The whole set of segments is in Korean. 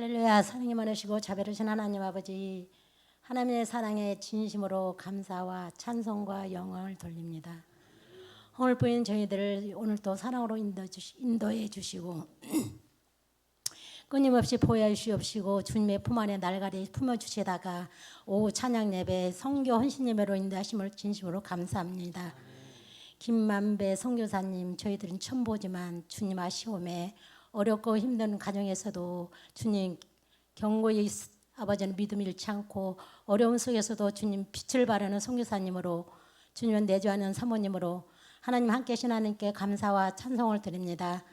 할렐루야. 사랑이 많으시고 자비로우신 하나님 아버지, 하나님의 사랑에 진심으로 감사와 찬송과 영광을 돌립니다. 오늘 보인 저희들을 오늘 또 사랑으로 인도해 주시고 끊임없이 보호해 주시옵시고 주님의 품 안에 날가리 품어주시다가 오후 찬양 예배 성교 헌신 예배로 인도하심을 진심으로 감사합니다. 김만배 선교사님, 저희들은 처음 보지만 주님 아시오매 어렵고 힘든 가정에서도 주님 경고의 아버지는 믿음 잃지 않고 어려운 속에서도 주님 빛을 발하는 선교사님으로 주님을 내주하는 사모님으로 하나님 함께 하신 하나님께 감사와 찬송을 드립니다.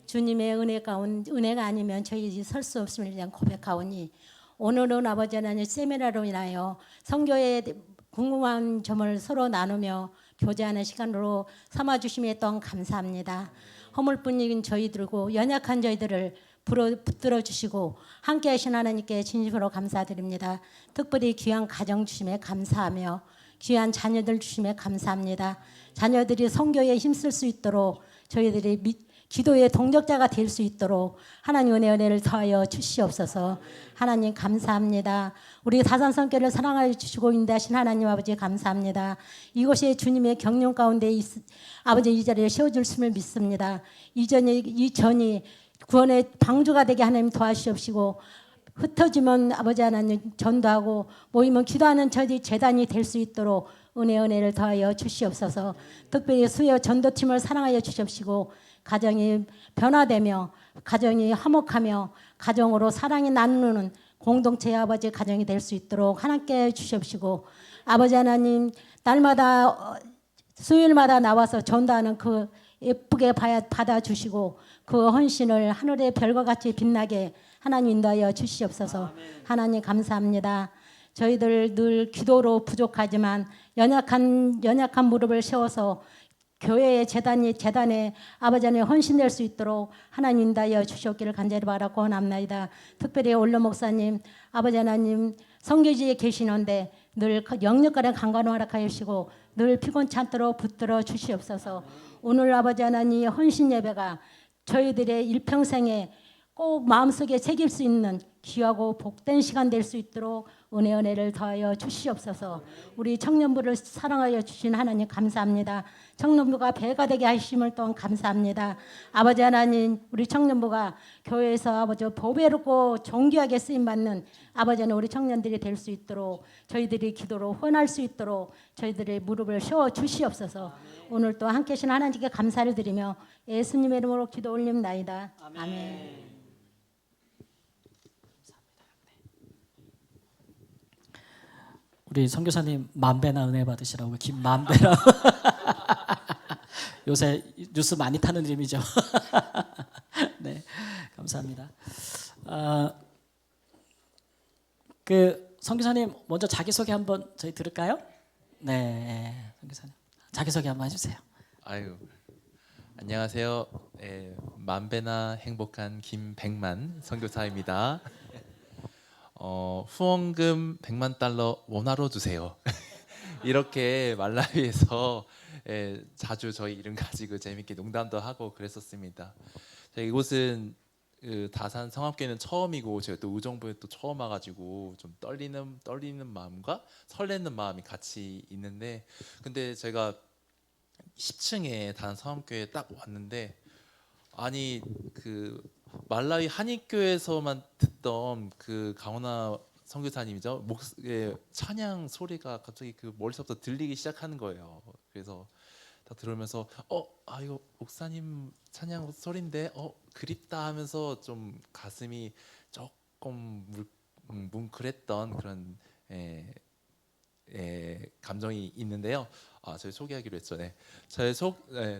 주님의 은혜가 아니면 저희 설 수 없음을 대한 고백하오니 오늘은 아버지 하나님 세미나로 인하여 선교에 궁금한 점을 서로 나누며 교제하는 시간으로 삼아주심에 또한 감사합니다. 허물뿐인 저희들고 연약한 저희들을 붙들어 주시고 함께 하신 하나님께 진심으로 감사드립니다. 특별히 귀한 가정 주심에 감사하며 귀한 자녀들 주심에 감사합니다. 자녀들이 선교에 힘쓸 수 있도록 저희들이 기도의 동력자가 될 수 있도록 하나님 은혜를 더하여 주시옵소서. 하나님 감사합니다. 우리 다산성교를 사랑하여 주시고 인도하신 하나님 아버지 감사합니다. 이곳에 주님의 경륜 가운데 아버지 이 자리에 세워주심을 믿습니다. 이 전이 구원의 방주가 되게 하나님 도와주시옵시고 흩어지면 아버지 하나님 전도하고 모이면 기도하는 저희 재단이 될 수 있도록 은혜를 더하여 주시옵소서. 특별히 수요 전도팀을 사랑하여 주시옵시고 가정이 변화되며 가정이 화목하며 가정으로 사랑이 나누는 공동체의 아버지 가정이 될 수 있도록 하나님께 주시옵시고 아버지 하나님 날마다 수요일마다 나와서 전도하는 그 예쁘게 받아주시고 그 헌신을 하늘의 별과 같이 빛나게 하나님 인도하여 주시옵소서. 하나님 감사합니다. 저희들 늘 기도로 부족하지만 연약한 무릎을 세워서 교회의 재단에 아버지 안에 헌신될 수 있도록 하나님 인도하여 주시옵기를 간절히 바라고 원합니다. 특별히 올로 목사님 아버지 하나님 선교지에 계시는데 늘 영역간의 강건을 허락하여 주시고 늘 피곤치 않도록 붙들어 주시옵소서. 오늘 아버지 하나님 헌신 예배가 저희들의 일평생에 꼭 마음속에 새길 수 있는 귀하고 복된 시간 될 수 있도록 은혜를 더하여 주시옵소서. 우리 청년부를 사랑하여 주신 하나님 감사합니다. 청년부가 배가 되게 하심을 또한 감사합니다. 아버지 하나님 우리 청년부가 교회에서 아버지 보배롭고 존귀하게 쓰임받는 아버지 하나님 우리 청년들이 될 수 있도록 저희들이 기도로 후원할 수 있도록 저희들의 무릎을 세워 주시옵소서. 오늘 또 함께 하신 하나님께 감사를 드리며 예수님의 이름으로 기도 올립나이다. 아멘. 우리 선교사님 만배나 은혜 받으시라고 김만배라 요새 뉴스 많이 타는 이름이죠. 네, 감사합니다. 그 선교사님 먼저 자기 소개 한번 저희 들을까요? 네, 선교사님 자기 소개 한번 해주세요. 아유, 안녕하세요. 만배나 행복한 김백만 선교사입니다. 후원금 100만 달러 원화로 주세요. 이렇게 말라위에서 자주 저희 이름 가지고 재밌게 농담도 하고 그랬었습니다. 이곳은 다산 성합교회는 처음이고 제가 또 의정부에 또 처음 와가지고 좀 떨리는 마음과 설레는 마음이 같이 있는데, 근데 제가 10층에 다산 성합교회에 딱 왔는데 아니 그 말라위 한인교회에서만 듣던 그 강원아 선교사님이죠. 찬양 소리가 갑자기 그 머릿속부터 들리기 시작하는 거예요. 그래서 딱 들으면서 이거 목사님 찬양 소리인데 그립다 하면서 좀 가슴이 조금 뭉클했던 그런 감정이 있는데요. 저희 소개하기로 했죠. 네.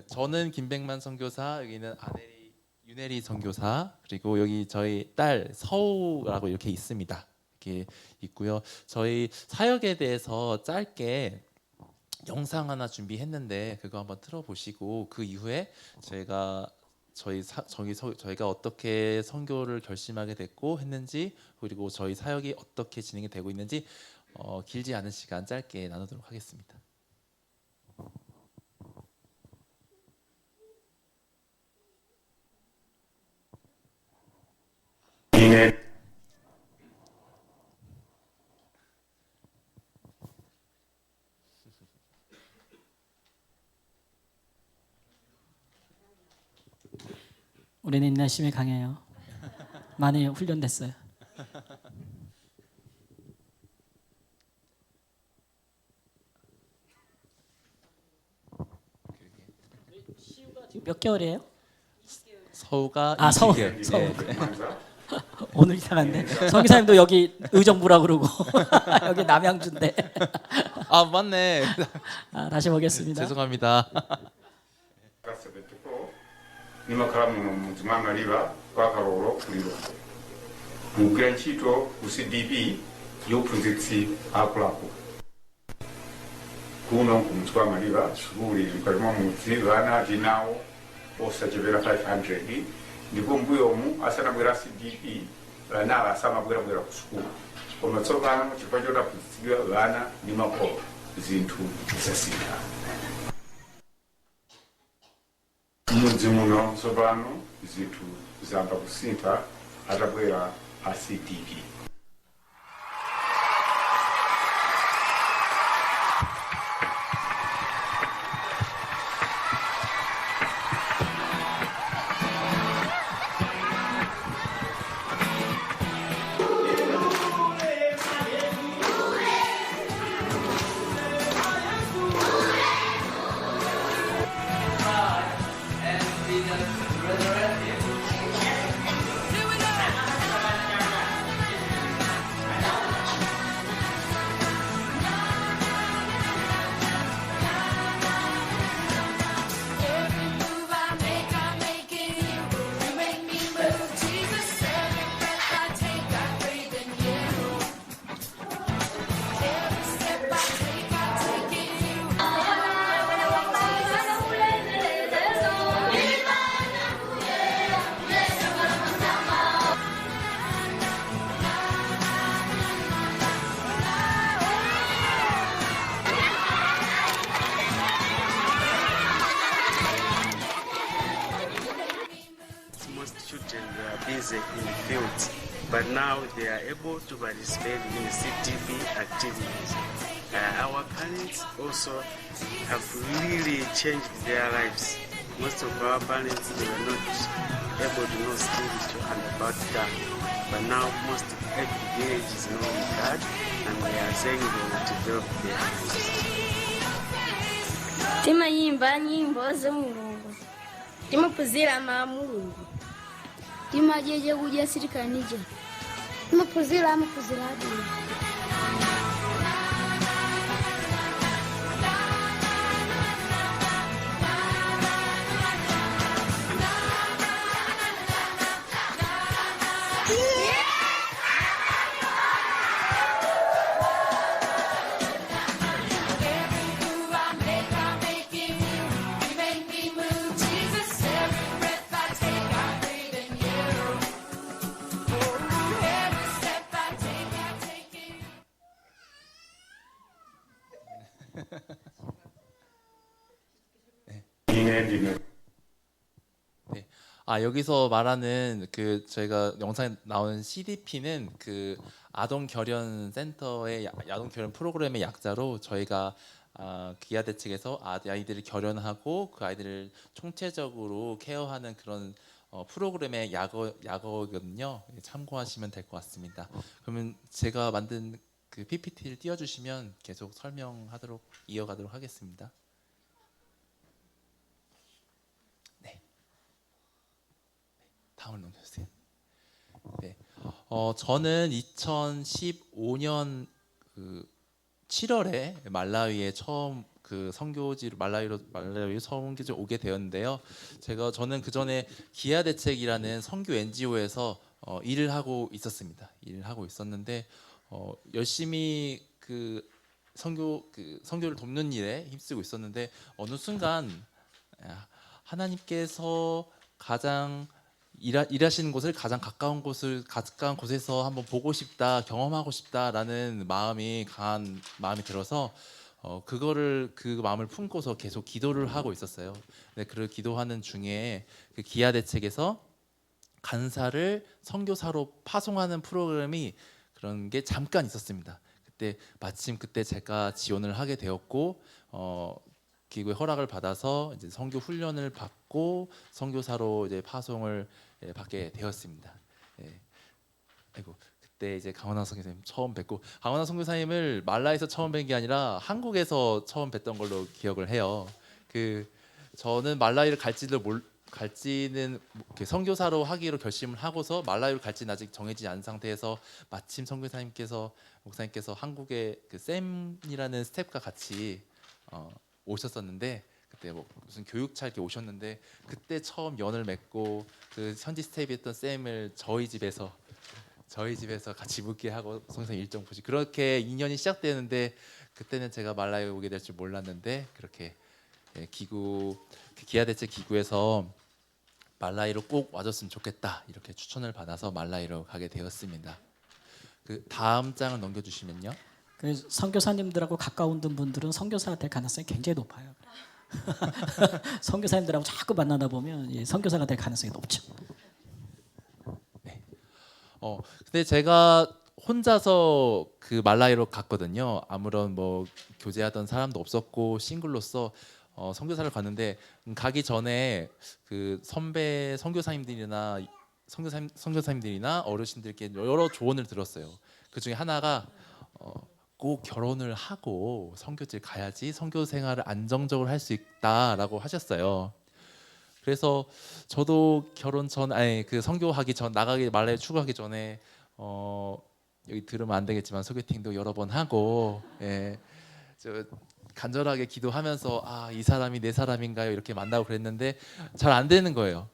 저는 김백만 선교사, 여기는 아내리 윤혜리 선교사, 그리고 여기 저희 딸 서우라고 이렇게 있습니다. 이렇게 있고요. 저희 사역에 대해서 짧게 영상 하나 준비했는데 그거 한번 틀어보시고 그 이후에 저희가 어떻게 선교를 결심하게 됐고 했는지, 그리고 저희 사역이 어떻게 진행이 되고 있는지 길지 않은 시간 짧게 나누도록 하겠습니다. 우리는 인내심이 강해요. 많이 훈련됐어요. 지금 몇 개월이에요? 서우가 아, 서우. 20개월. 서우. 예. 오늘 이상한데 성기사님도 여기 의정부라 그러고 여기 남양주인데. 아 맞네. 아, 다시 보겠습니다. 죄송합니다. nimakalamu muzimanga liba kwakalolo kuliro mugula nkiito ku CDP y'obupunzikisi akulako kuno ku mutwe w'amaliba shughuli mukalimu muti baana atinawo bosa gyebera 500 ndiko mbuyo omu asanabwera CDP baana abasama bwera ku sukulu omatso baana mukifa ky'otapunzisigwa baana nimako zintu zasika mudzi muno tsopano zinthu zamba kusintha atabwera a CDP. Most children were busy in the fields, but now they are able to participate in CTP activities. Our parents also have really changed their lives. Most of our parents, they were not able to know spiritual and about God, but now most every village is knowing God, and they are saying they will develop their lives. Timayimba nyimbo za Mulungu, timapuzira Mulungu, timajeje kujasirikanija, timapuzira adini. 네. 아 여기서 말하는 그 저희가 영상에 나오는 CDP는 그 아동 결연 센터의 아동 결연 프로그램의 약자로 저희가 기아 대책에서 아이들을 결연하고 그 아이들을 총체적으로 케어하는 그런 프로그램의 약어거든요. 참고하시면 될 것 같습니다. 그러면 제가 만든 그 PPT를 띄워주시면 계속 설명하도록 이어가도록 하겠습니다. 다음을 넘겨주세요. 네, 저는 2015년 그 7월에 말라위에 처음 그 선교지로 말라위 선교지로 오게 되었는데요. 저는 그 전에 기아 대책이라는 선교 NGO에서 일을 하고 있었습니다. 일을 하고 있었는데 열심히 그 선교를 돕는 일에 힘쓰고 있었는데 어느 순간 하나님께서 가장 일하시는 곳을 가장 가까운 곳에서 한번 보고 싶다, 경험하고 싶다라는 강한 마음이 들어서 그 마음을 품고서 계속 기도를 하고 있었어요. 근데 그 기도하는 중에 그 기아 대책에서 간사를 선교사로 파송하는 프로그램이 그런 게 잠깐 있었습니다. 마침 그때 제가 지원을 하게 되었고 기구의 허락을 받아서 이제 선교 훈련을 받고 받고 선교사로 이제 파송을 받게 되었습니다. 예. 아이고 그때 이제 강원하 선교사님 처음 뵙고 강원하 선교사님을 말라에서 처음 뵌 게 아니라 한국에서 처음 뵀던 걸로 기억을 해요. 그 저는 말라위를 갈지는 이렇게 선교사로 하기로 결심을 하고서 말라위로 갈지는 아직 정해지지 않은 상태에서 마침 목사님께서 한국의 그 샘이라는 스텝과 같이 오셨었는데 그때 뭐 무슨 교육차 이렇게 오셨는데 그때 처음 연을 맺고 그 현지 스텝이었던 샘을 저희 집에서 같이 묵게 하고 선교사님 일정 보시 그렇게 인연이 시작되는데 그때는 제가 말라위에 오게 될 줄 몰랐는데 그렇게 기아 대책 기구에서 말라위로 꼭 와줬으면 좋겠다 이렇게 추천을 받아서 말라위로 가게 되었습니다. 그 다음 장을 넘겨주시면요. 그 선교사님들하고 가까운 분들은 선교사가 될 가능성이 굉장히 높아요. 선교사님들하고 자꾸 만나다 보면 선교사가 될 가능성이 높죠. 네. 근데 제가 혼자서 그 말라위로 갔거든요. 아무런 뭐 교제하던 사람도 없었고 싱글로서 선교사를 갔는데 가기 전에 그 선배 선교사님들이나 어르신들께 여러 조언을 들었어요. 그 중에 하나가 꼭 결혼을 하고 선교지를 가야지 선교 생활을 안정적으로 할 수 있다라고 하셨어요. 그래서 저도 그 선교하기 전 나가기 말라위 출국하기 전에 여기 들으면 안 되겠지만 소개팅도 여러 번 하고 간절하게 기도하면서 이 사람이 내 사람인가요? 이렇게 만나고 그랬는데 잘 안 되는 거예요.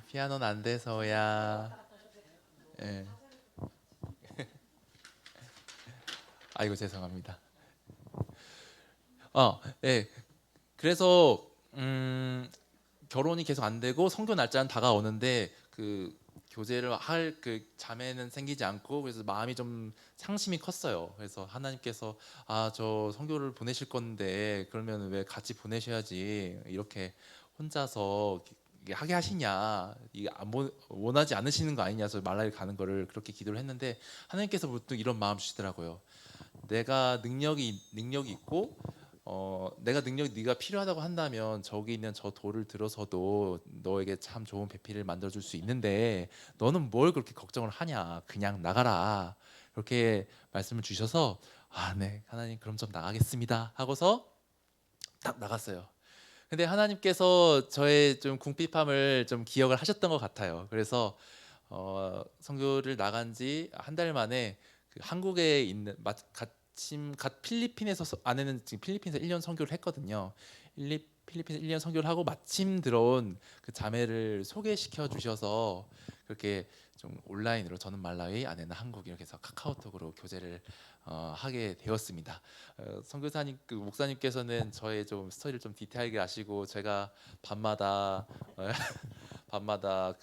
피아노는 안 돼서야. 예. 아이고 죄송합니다. 예. 그래서 결혼이 계속 안 되고 선교 날짜는 다가오는데 그 교제를 할 그 자매는 생기지 않고 그래서 마음이 좀 상심이 컸어요. 그래서 하나님께서 저 선교를 보내실 건데 그러면 왜 같이 보내셔야지 이렇게 혼자서 하게 하시냐 이게 원하지 않으시는 거 아니냐 저 말라위 가는 거를 그렇게 기도를 했는데 하나님께서 보통 이런 마음 주시더라고요. 내가 능력이 있고 네가 필요하다고 한다면 저기 있는 저 돌을 들어서도 너에게 참 좋은 배필을 만들어줄 수 있는데 너는 뭘 그렇게 걱정을 하냐 그냥 나가라 이렇게 말씀을 주셔서 네 하나님 그럼 좀 나가겠습니다 하고서 딱 나갔어요. 근데 하나님께서 저의 좀 궁핍함을 좀 기억을 하셨던 것 같아요. 그래서 선교를 나간 지 한 달 만에 그 한국에 있는 갓 필리핀에서 아내는 지금 필리핀에서 1년 선교를 했거든요. 필리핀에서 1년 선교를 하고 마침 들어온 그 자매를 소개시켜 주셔서 그렇게 좀 온라인으로 저는 말라위 아내는 한국 이렇게 해서 카카오톡으로 교제를 하게 되었습니다. 선교사님 그 목사님께서는 저의 좀 스토리를 좀 디테일하게 아시고 제가 밤마다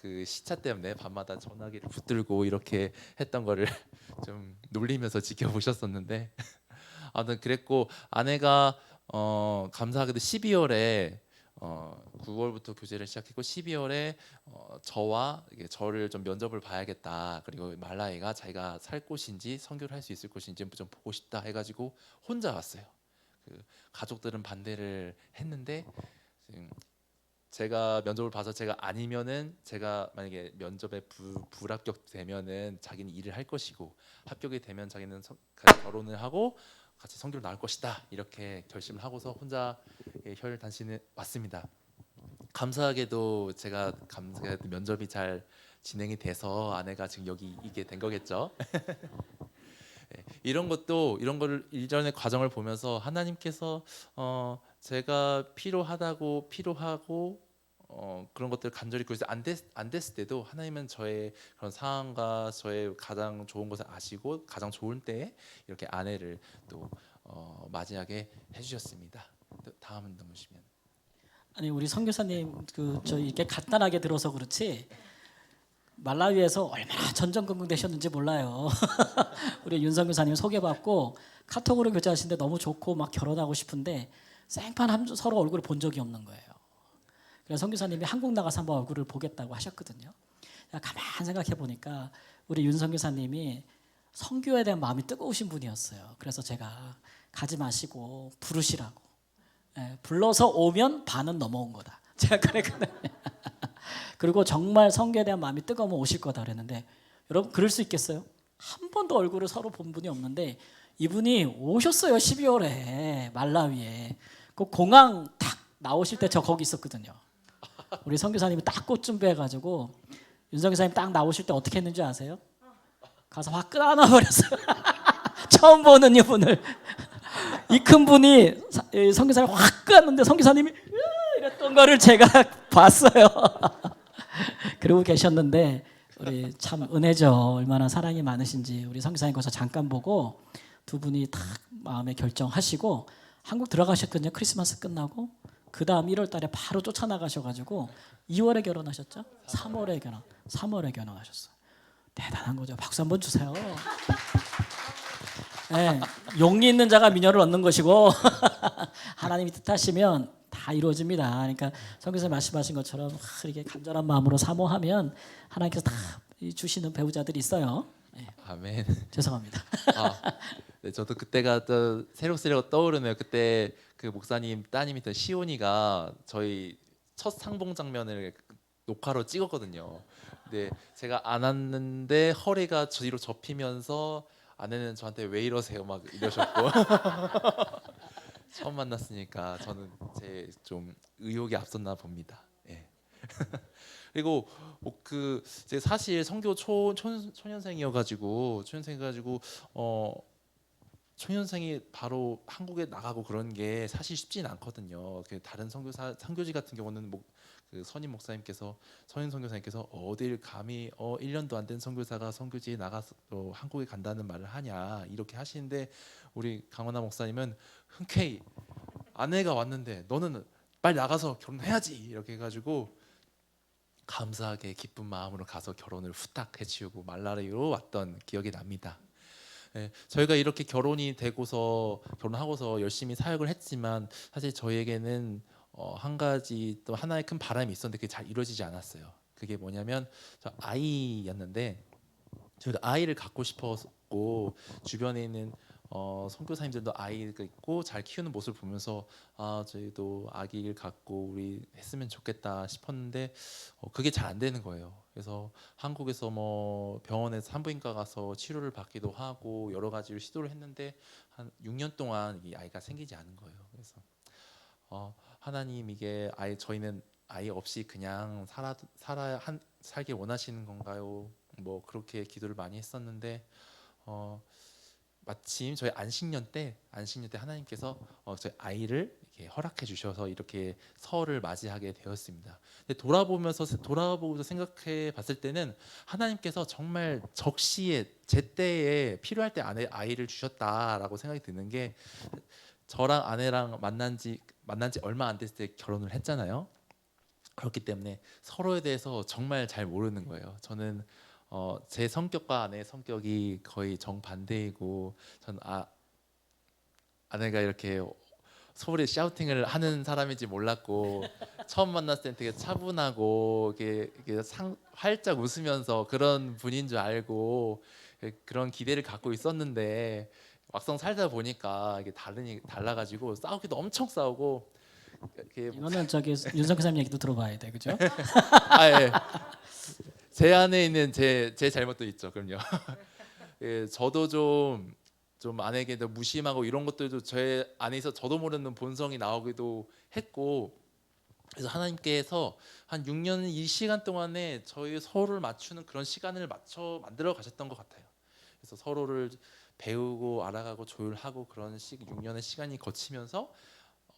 그 시차 때문에 밤마다 전화기를 붙들고 이렇게 했던 거를 좀 놀리면서 지켜보셨었는데 아무튼 그랬고 아내가 감사하게도 12월에 9월부터 교제를 시작했고 12월에 저를 좀 면접을 봐야겠다. 그리고 말라위가 자기가 살 곳인지 선교를 할 수 있을 곳인지 좀 보고 싶다 해가지고 혼자 왔어요. 그 가족들은 반대를 했는데 제가 면접을 봐서 제가 아니면은 제가 만약에 면접에 불합격되면은 자기는 일을 할 것이고 합격이 되면 자기는 결혼을 하고 같이 선교를 나갈 것이다 이렇게 결심을 하고서 혼자 혈 단신에 왔습니다. 감사하게도 면접이 잘 진행이 돼서 아내가 지금 여기 있게 된 거겠죠. 이런 거를 일전의 과정을 보면서 하나님께서 제가 필요하고 그런 것들 간절히 구해서 안 됐을 때도 하나님은 저의 그런 상황과 저의 가장 좋은 것을 아시고 가장 좋은 때에 이렇게 아내를 또 맞이하게 해주셨습니다. 다음은 넘으시면. 아니 우리 선교사님 저 이렇게 간단하게 들어서 그렇지 말라위에서 얼마나 전전긍긍되셨는지 몰라요. 우리 윤 선교사님 소개받고 카톡으로 교제하시는데 너무 좋고 막 결혼하고 싶은데 생판 서로 얼굴을 본 적이 없는 거예요. 그래서 선교사님이 한국 나가서 한번 얼굴을 보겠다고 하셨거든요. 가만 생각해 보니까 우리 윤 선교사님이 선교에 대한 마음이 뜨거우신 분이었어요. 그래서 제가 가지 마시고 부르시라고. 예, 불러서 오면 반은 넘어온 거다. 제가 그랬거든요. 그리고 정말 선교에 대한 마음이 뜨거우면 오실 거다 그랬는데 여러분 그럴 수 있겠어요? 한 번도 얼굴을 서로 본 분이 없는데 이분이 오셨어요. 12월에 말라위에. 그 공항 딱 나오실 때 저 거기 있었거든요. 우리 선교사님이 딱 꽃 준비해가지고 윤선교사님 딱 나오실 때 어떻게 했는지 아세요? 가서 확 끊어버렸어요. 처음 보는 이분을. 이 큰 분이 선교사를 확 끄었는데 선교사님이 이랬던 거를 제가 봤어요. 그러고 계셨는데 우리 참 은혜죠. 얼마나 사랑이 많으신지 우리 선교사님 거기서 잠깐 보고 두 분이 딱 마음에 결정하시고 한국 들어가셨거든요. 크리스마스 끝나고 그 다음 1월 달에 바로 쫓아나가셔가지고 2월에 결혼하셨죠? 3월에 결혼하셨어요. 대단한 거죠. 박수 한번 주세요. 네, 용기 있는 자가 미녀를 얻는 것이고 하나님이 뜻하시면 다 이루어집니다. 그러니까 선교사님 말씀하신 것처럼 이렇게 간절한 마음으로 사모하면 하나님께서 다 주시는 배우자들이 있어요. 네, 아멘. 죄송합니다. 네, 저도 그때가 또 새록새록 떠오르네요. 그때 그 목사님 따님이던 시온이가 저희 첫 상봉 장면을 녹화로 찍었거든요. 근데 제가 안 왔는데 허리가 뒤로 접히면서 아내는 저한테 왜 이러세요 막 이러셨고 처음 만났으니까 저는 제 좀 의욕이 앞섰나 봅니다. 예. 그리고 그 제가 사실 선교 초년생이어가지고 초년생이 바로 한국에 나가고 그런 게 사실 쉽진 않거든요. 그 다른 선교지 같은 경우는 그 선임 목사님께서 선임 선교사님께서 어딜 감히 1년도 안 된 선교사가 선교지에 나가서 한국에 간다는 말을 하냐 이렇게 하시는데 우리 강원하 목사님은 흔쾌히 아내가 왔는데 너는 빨리 나가서 결혼해야지 이렇게 해가지고 감사하게 기쁜 마음으로 가서 결혼을 후딱 해치우고 말라리로 왔던 기억이 납니다. 네, 저희가 이렇게 결혼하고서 열심히 사역을 했지만 사실 저희에게는 한 가지 또 하나의 큰 바람이 있었는데 그게 잘 이루어지지 않았어요. 그게 뭐냐면 저 아이였는데 저희도 아이를 갖고 싶었고 주변에 있는 선교사님들도 아이가 있고 잘 키우는 모습을 보면서 저희도 아기를 갖고 우리 했으면 좋겠다 싶었는데 그게 잘 안 되는 거예요. 그래서 한국에서 뭐 병원에서 산부인과 가서 치료를 받기도 하고 여러 가지를 시도를 했는데 한 6년 동안 이 아이가 생기지 않은 거예요. 그래서 하나님 이게 저희는 아이 없이 그냥 살기 원하시는 건가요? 뭐 그렇게 기도를 많이 했었는데 마침 저희 안식년 때 하나님께서 저희 아이를 이렇게 허락해 주셔서 이렇게 설을 맞이하게 되었습니다. 근데 돌아보고서 생각해 봤을 때는 하나님께서 정말 적시에 제때에 필요할 때 아이를 주셨다라고 생각이 드는 게 저랑 아내랑 만난 지 얼마 안 됐을 때 결혼을 했잖아요. 그렇기 때문에 서로에 대해서 정말 잘 모르는 거예요. 저는 제 성격과 아내의 성격이 거의 정반대이고 전 아내가 이렇게 소리 샤우팅을 하는 사람인지 몰랐고 처음 만났을 땐 되게 차분하고 이렇게 활짝 웃으면서 그런 분인 줄 알고 그런 기대를 갖고 있었는데 막상 살다 보니까 이게 달라가지고 싸우기도 엄청 싸우고 이거는 윤석열 사님 얘기도 들어봐야 돼, 그죠? 예. 제 안에 있는 제 잘못도 있죠. 그럼요. 예, 저도 좀 아내에게도 무심하고 이런 것들도 제 안에서 저도 모르는 본성이 나오기도 했고 그래서 하나님께서 한 6년 이 시간 동안에 저희 서로를 맞추는 그런 시간을 만들어 가셨던 것 같아요. 그래서 서로를 배우고 알아가고 조율하고 그런 6년의 시간이 거치면서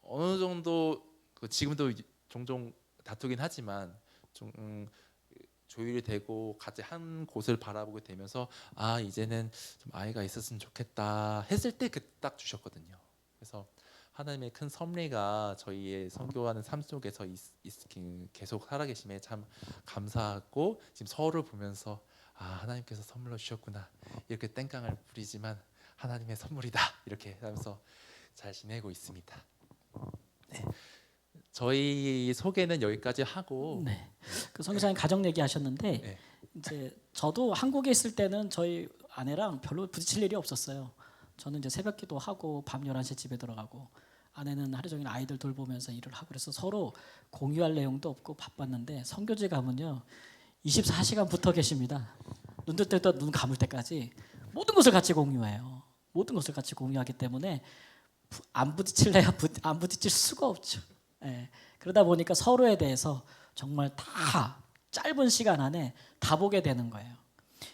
어느 정도 지금도 종종 다투긴 하지만 좀 조율이 되고 같이 한 곳을 바라보게 되면서 이제는 좀 아이가 있었으면 좋겠다 했을 때 그 딱 주셨거든요. 그래서 하나님의 큰 섭리가 저희의 선교하는 삶 속에서 계속 살아계심에 참 감사하고 지금 서로를 보면서 하나님께서 선물로 주셨구나 이렇게 땡깡을 부리지만 하나님의 선물이다 이렇게 하면서 잘 지내고 있습니다. 네. 저희 소개는 여기까지 하고 네. 그 선교사님 가정 얘기하셨는데 네. 이제 저도 한국에 있을 때는 저희 아내랑 별로 부딪힐 일이 없었어요. 저는 이제 새벽기도 하고 밤 11시에 집에 들어가고 아내는 하루 종일 아이들 돌보면서 일을 하고 그래서 서로 공유할 내용도 없고 바빴는데 선교지 가면요 24시간 붙어 계십니다. 눈 뜰 때부터 눈 감을 때까지 모든 것을 같이 공유해요. 모든 것을 같이 공유하기 때문에 안 부딪힐래야 안 부딪힐 수가 없죠. 예. 그러다 보니까 서로에 대해서 정말 다 짧은 시간 안에 다 보게 되는 거예요.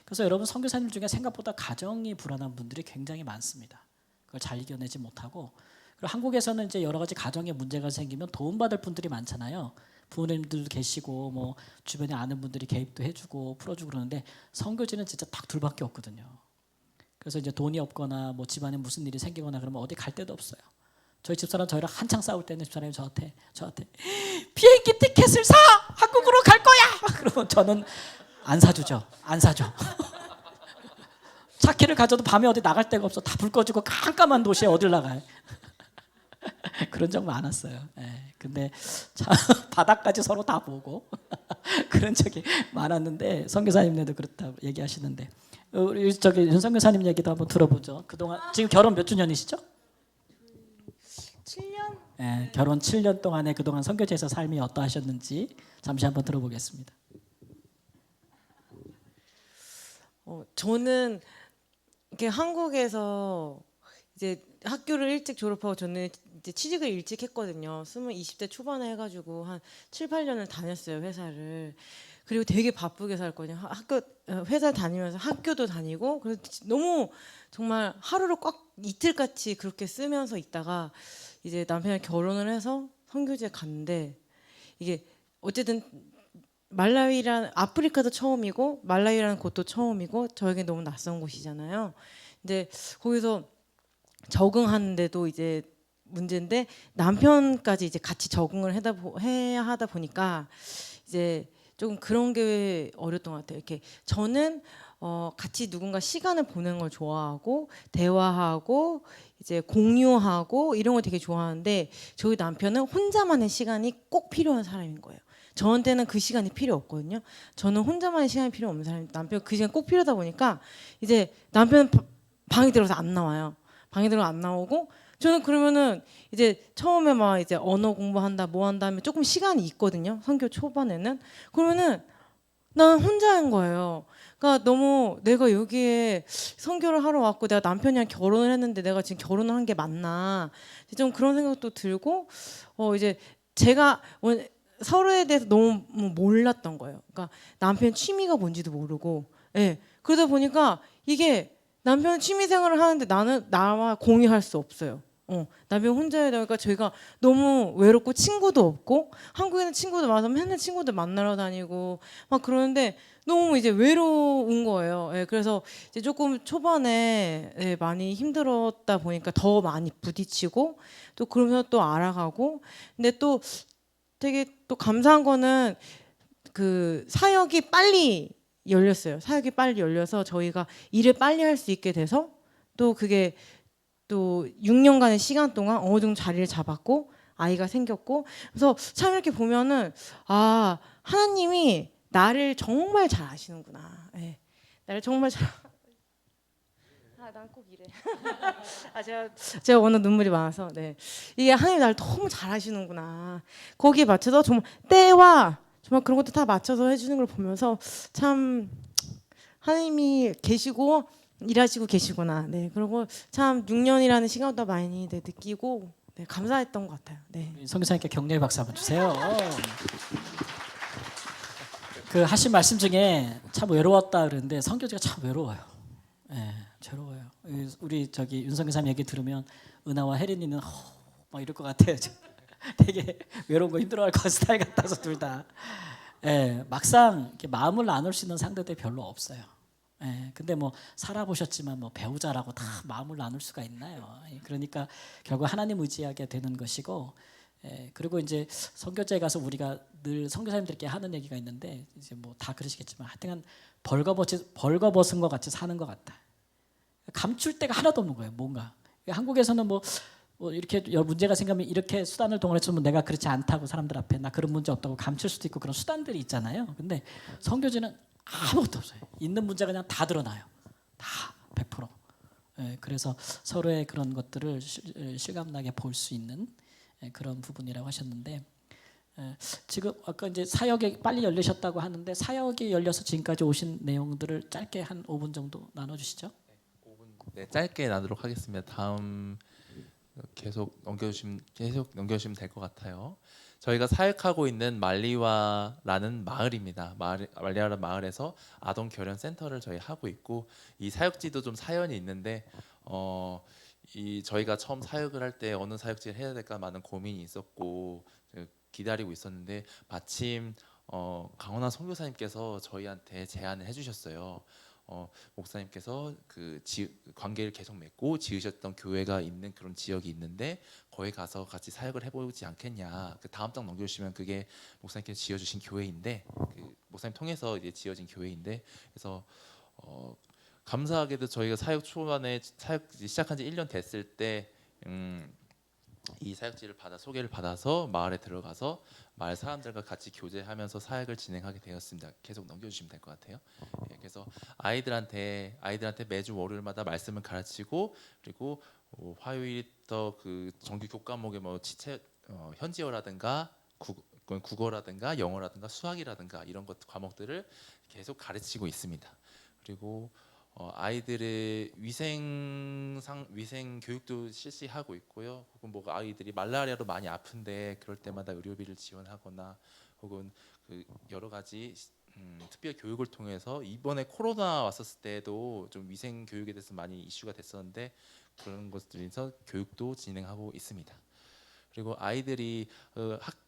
그래서 여러분 선교사님 중에 생각보다 가정이 불안한 분들이 굉장히 많습니다. 그걸 잘 이겨내지 못하고 그리고 한국에서는 이제 여러 가지 가정에 문제가 생기면 도움받을 분들이 많잖아요. 부모님들도 계시고 뭐 주변에 아는 분들이 개입도 해주고 풀어주고 그러는데 선교지는 진짜 딱 둘밖에 없거든요. 그래서 이제 돈이 없거나 뭐 집안에 무슨 일이 생기거나 그러면 어디 갈 데도 없어요. 저희 집사람 저희랑 한창 싸울 때는 집사람이 저한테 비행기 티켓을 사! 한국으로 갈 거야! 그러면 저는 안 사주죠. 안 사줘. 차키를 가져도 밤에 어디 나갈 데가 없어. 다 불 꺼지고 깜깜한 도시에 어딜 나가요. 그런 적 많았어요. 예, 근데 참 바닥까지 서로 다 보고 그런 적이 많았는데 선교사님네도 그렇다고 얘기하시는데 우리 저기 윤 선교사님 얘기도 한번 들어보죠. 그동안 지금 결혼 몇 주년이시죠? 7년? 예, 결혼 7년 동안에 그동안 선교지에서 삶이 어떠하셨는지 잠시 한번 들어보겠습니다. 저는 이렇게 한국에서 이제 학교를 일찍 졸업하고 저는 이제 취직을 일찍 했거든요. 20대 초반에 해가지고 한 7, 8년을 다녔어요 회사를. 그리고 되게 바쁘게 살거든요. 회사 다니면서 학교도 다니고 그래서 너무 정말 하루를 꽉 이틀같이 그렇게 쓰면서 있다가 이제 남편이 결혼을 해서 선교지에 갔는데 이게 어쨌든 말라위란 아프리카도 처음이고 말라위라는 곳도 처음이고 저에게 너무 낯선 곳이잖아요. 근데 거기서 적응하는데도 이제 문제인데 남편까지 이제 같이 적응을 해야 하다 보니까 이제 조금 그런 게 어렸던 것 같아요. 이렇게 저는 같이 누군가 시간을 보내는 걸 좋아하고 대화하고 이제 공유하고 이런 걸 되게 좋아하는데 저희 남편은 혼자만의 시간이 꼭 필요한 사람인 거예요. 저한테는 그 시간이 필요 없거든요. 저는 혼자만의 시간이 필요 없는 사람이 남편 그 시간 꼭 필요하다 보니까 이제 남편은 방에 들어서 안 나와요. 방에 들어 안 나오고 저는 그러면은 이제 처음에 막 이제 언어 공부한다 뭐 한다 하면 조금 시간이 있거든요. 선교 초반에는 그러면은 난 혼자인 거예요. 그러니까 너무 내가 여기에 선교를 하러 왔고 내가 남편이랑 결혼을 했는데 내가 지금 결혼을 한 게 맞나 좀 그런 생각도 들고 이제 제가 서로에 대해서 너무 몰랐던 거예요. 그러니까 남편 취미가 뭔지도 모르고, 예. 그러다 보니까 이게 남편 취미 생활을 하는데 나는 나와 공유할 수 없어요. 남편 혼자 하다 보니까 저희가 너무 외롭고 친구도 없고 한국에는 친구도 많아서 맨날 친구들 만나러 다니고 막 그러는데 너무 이제 외로운 거예요. 예. 그래서 이제 조금 초반에 예, 많이 힘들었다 보니까 더 많이 부딪히고 또 그러면서 또 알아가고 근데 또 되게 또 감사한 거는 그 사역이 빨리 열렸어요. 사역이 빨리 열려서 저희가 일을 빨리 할 수 있게 돼서 또 그게 또 6년간의 시간 동안 어느 정도 자리를 잡았고 아이가 생겼고 그래서 참 이렇게 보면은 아 하나님이 나를 정말 잘 아시는구나. 네. 나를 정말 잘. 난 꼭 이래. 제가 오늘 눈물이 많아서 네 이게 하나님 나를 너무 잘 아시는구나. 거기에 맞춰서 정말 때와 정말 그런 것도 다 맞춰서 해주는 걸 보면서 참 하나님이 계시고 일하시고 계시구나. 네 그리고 참 6년이라는 시간도 많이 네, 느끼고 네, 감사했던 것 같아요. 네. 선교사님께 격려의 박수 한번 주세요. 그 하신 말씀 중에 참 외로웠다 그러는데 선교지가 참 외로워요. 예, 괴로워요. 우리 저기 윤 선교사님 얘기 들으면 은하와 혜린이는 막 이럴 것 같아요. 되게 외로운 거 힘들어할 것 스타일 같아서 둘 다. 예, 막상 이렇게 마음을 나눌 수 있는 상대들이 별로 없어요. 예, 근데 뭐 살아보셨지만 뭐 배우자라고 다 마음을 나눌 수가 있나요? 그러니까 결국 하나님 의지하게 되는 것이고, 그리고 이제 선교지에 가서 우리가 늘 선교사님들께 하는 얘기가 있는데 이제 뭐 다 그러시겠지만 하여튼 벌거벗은 것 같이 사는 것 같다. 감출 데가 하나도 없는 거예요. 뭔가 한국에서는 뭐 이렇게 문제가 생기면 이렇게 수단을 동원해서 내가 그렇지 않다고 사람들 앞에 나 그런 문제 없다고 감출 수도 있고 그런 수단들이 있잖아요. 근데 선교지는 아무것도 없어요. 있는 문제가 그냥 다 드러나요. 다 100%. 예, 그래서 서로의 그런 것들을 실감나게 볼 수 있는 그런 부분이라고 하셨는데, 지금 아까 이제 사역이 빨리 열리셨다고 하는데 사역이 열려서 지금까지 오신 내용들을 짧게 한 5분 정도 나눠주시죠. 네, 짧게 나누도록 하겠습니다. 다음 계속 넘겨주시면 될 것 같아요. 저희가 사역하고 있는 말리와라는 마을입니다. 말리와라는 마을에서 아동 결연 센터를 저희 하고 있고, 이 사역지도 좀 사연이 있는데 저희가 처음 사역을 할 때 어느 사역지를 해야 될까 많은 고민이 있었고 기다리고 있었는데, 마침 강원아 선교사님께서 저희한테 제안을 해주셨어요. 목사님께서 관계를 계속 맺고 지으셨던 교회가 있는 그런 지역이 있는데 거기 가서 같이 사역을 해보지 않겠냐. 그 다음 장 넘겨주시면 그게 목사님께서 지어주신 교회인데, 그 목사님 통해서 이제 지어진 교회인데, 그래서 감사하게도 저희가 사역 초반에 사역 시작한 지 1년 됐을 때 이 사역지를 소개를 받아서 마을에 들어가서 마을 사람들과 같이 교제하면서 사역을 진행하게 되었습니다. 계속 넘겨주시면 될 것 같아요. 그래서 아이들한테 매주 월요일마다 말씀을 가르치고, 그리고 화요일부터 그 정규 교과목에 현지어라든가 국어라든가 영어라든가 수학이라든가 이런 과목들을 계속 가르치고 있습니다. 그리고 아이들의 위생 교육도 실시하고 있고요. 혹은 아이들이 말라리아로 많이 아픈데 그럴 때마다 의료비를 지원하거나, 혹은 그 여러 가지 특별 교육을 통해서 이번에 코로나 왔었을 때도 좀 위생 교육에 대해서 많이 이슈가 됐었는데 그런 것들에서 교육도 진행하고 있습니다. 그리고 아이들이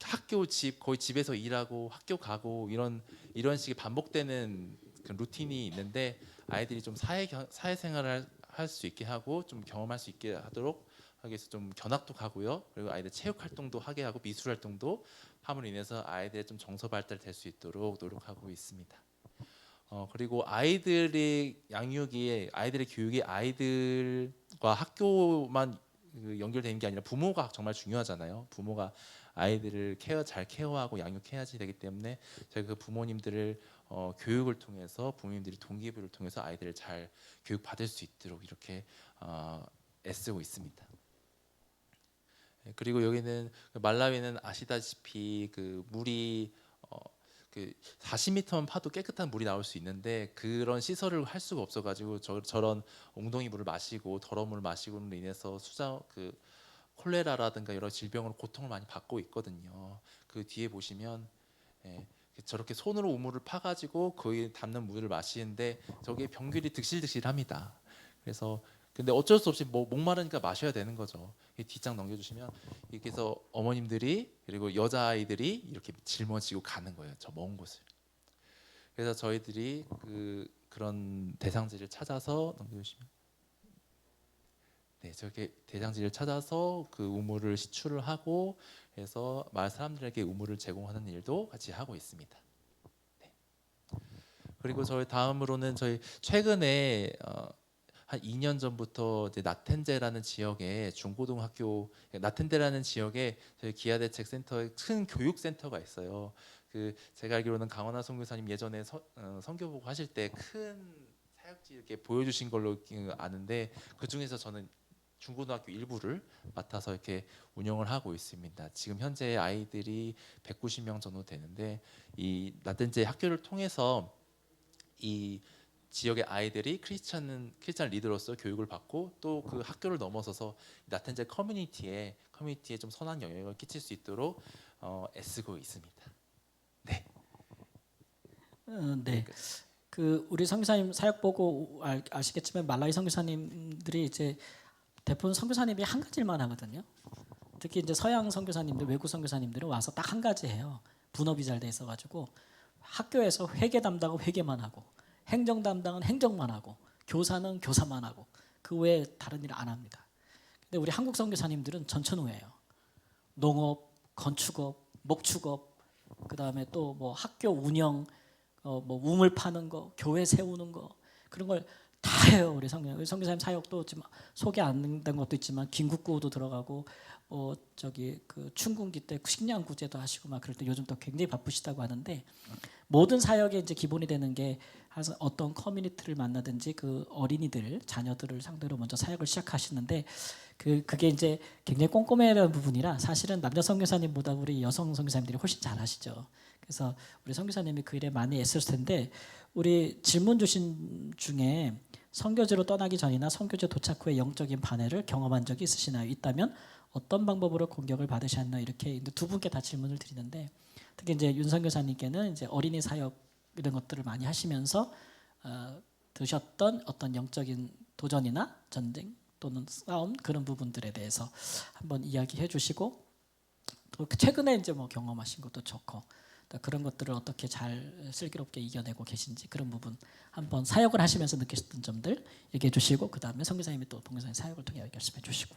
학교 거의 집에서 일하고 학교 가고 이런 식의 반복되는 그 루틴이 있는데, 아이들이 좀 사회생활을 할 수 있게 하고 좀 경험할 수 있게 하도록 하기 위해서 좀 견학도 가고요. 그리고 아이들 체육 활동도 하게 하고 미술 활동도 함으로 인해서 아이들의 좀 정서 발달될 수 있도록 노력하고 있습니다. 그리고 아이들의 양육이, 아이들의 교육이 아이들과 학교만 연결되는 게 아니라 부모가 정말 중요하잖아요. 부모가 아이들을 잘 케어하고 양육해야지 되기 때문에 저희가 그 부모님들을 교육을 통해서, 부모님들이 동기부여를 통해서 아이들을 잘 교육받을 수 있도록 이렇게 애쓰고 있습니다. 그리고 여기는 말라위는 아시다시피 그 물이 40m만 파도 깨끗한 물이 나올 수 있는데 그런 시설을 할 수가 없어가지고 저런 엉덩이 물을 마시고 더러운 물을 마시고로 인해서 콜레라라든가 여러 질병으로 고통을 많이 받고 있거든요. 그 뒤에 보시면 저렇게 손으로 우물을 파가지고 거기에 담는 물을 마시는데 저게 병균이 득실득실합니다. 그래서 근데 어쩔 수 없이 목마르니까 마셔야 되는 거죠. 뒷장 넘겨주시면 이렇게 해서 어머님들이 그리고 여자아이들이 이렇게 짊어지고 가는 거예요. 저 먼 곳을. 그래서 저희들이 그런 대상지를 찾아서 넘겨주시면 저렇게 대상지를 찾아서 그 우물을 시추를 하고 해서 마을 사람들에게 우물을 제공하는 일도 같이 하고 있습니다. 그리고 저희 다음으로는 저희 최근에 한 2년 전부터 이제 나텐제라는 지역에 중고등학교, 나텐제라는 지역에 저희 기아대책 센터에 큰 교육 센터가 있어요. 제가 알기로는 강원아 선교사님 예전에 선교보고 하실 때 큰 사역지 이렇게 보여주신 걸로 아는데, 그 중에서 저는 중고등학교 일부를 맡아서 이렇게 운영을 하고 있습니다. 지금 현재 아이들이 190명 정도 되는데, 이 나텐제 학교를 통해서 이 지역의 아이들이 크리스찬 리더로서 교육을 받고 또 그 학교를 넘어서서 나텐제 커뮤니티에 좀 선한 영향을 끼칠 수 있도록 애쓰고 있습니다. 네. 네. 우리 선교사님 사역 보고 아시겠지만 말라위 선교사님들이 이제 대부분 선교사님이 한 가지만 하거든요. 특히 이제 서양 선교사님들, 외국 선교사님들은 와서 딱 한 가지 해요. 분업이 잘 돼 있어가지고 학교에서 회계 담당은 회계만 하고, 행정 담당은 행정만 하고, 교사는 교사만 하고, 그 외에 다른 일을 안 합니다. 근데 우리 한국 선교사님들은 전천후예요. 농업, 건축업, 목축업, 그 다음에 또 뭐 학교 운영, 뭐 우물 파는 거, 교회 세우는 거, 그런 걸 다 해요. 우리 선교사님 사역도 지금 소개 안 된 것도 있지만 긴국구도 들어가고 저기 그 춘궁기 때 식량 구제도 하시고 막 그럴 때 요즘 또 굉장히 바쁘시다고 하는데 모든 사역의 이제 기본이 되는 게 어떤 커뮤니티를 만나든지 그 어린이들 자녀들을 상대로 먼저 사역을 시작하시는데 그게 이제 굉장히 꼼꼼해야 하는 부분이라 사실은 남자 선교사님보다 우리 여성 선교사님들이 훨씬 잘하시죠. 그래서 우리 선교사님이 그 일에 많이 애쓰실 텐데 우리 질문 주신 중에 선교지로 떠나기 전이나 선교지 도착 후에 영적인 반해를 경험한 적이 있으시나요? 있다면 어떤 방법으로 공격을 받으셨나 이렇게 두 분께 다 질문을 드리는데 특히 이제 윤 선교사님께는 이제 어린이 사역 이런 것들을 많이 하시면서 드셨던 어떤 영적인 도전이나 전쟁 또는 싸움 그런 부분들에 대해서 한번 이야기해 주시고 또 최근에 이제 뭐 경험하신 것도 좋고 또 그런 것들을 어떻게 잘 슬기롭게 이겨내고 계신지 그런 부분 한번 사역을 하시면서 느끼셨던 점들 얘기해 주시고 그 다음에 선교사님이 또 봉교사님 사역을 통해 말씀해 주시고.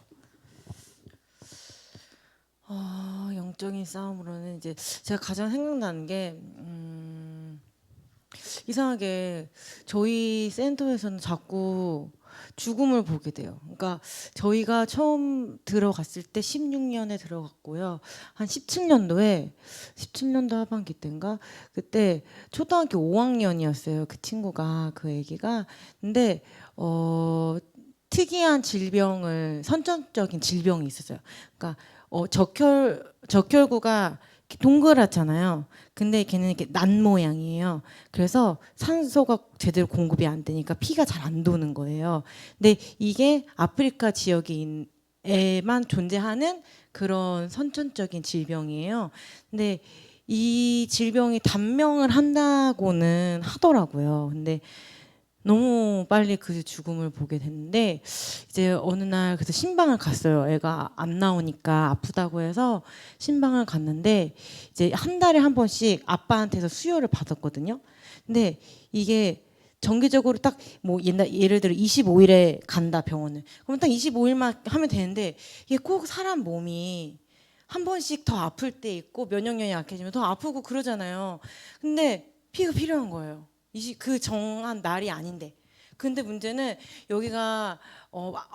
영적인 싸움으로는 이제 제가 가장 생각나는 게 이상하게 저희 센터에서는 자꾸 죽음을 보게 돼요. 그러니까 저희가 처음 들어갔을 때 16년에 들어갔고요. 한 17년도 하반기 때인가 그때 초등학교 5학년이었어요. 그 친구가 그 애기가 근데 특이한 선천적인 질병이 있었어요. 그러니까 적혈구가 동그랗잖아요. 근데 걔는 이렇게 난 모양이에요. 그래서 산소가 제대로 공급이 안 되니까 피가 잘 안 도는 거예요. 근데 이게 아프리카 지역에만 존재하는 그런 선천적인 질병이에요. 근데 이 질병이 단명을 한다고는 하더라고요. 근데 너무 빨리 그 죽음을 보게 됐는데 이제 어느 날 그래서 신방을 갔어요. 애가 안 나오니까 아프다고 해서 신방을 갔는데 이제 한 달에 한 번씩 아빠한테서 수혈을 받았거든요. 근데 이게 정기적으로 딱 뭐 예를 들어 25일에 간다 병원을. 그럼 딱 25일만 하면 되는데 이게 꼭 사람 몸이 한 번씩 더 아플 때 있고 면역력이 약해지면 더 아프고 그러잖아요. 근데 피가 필요한 거예요. 그 정한 날이 아닌데. 근데 문제는 여기가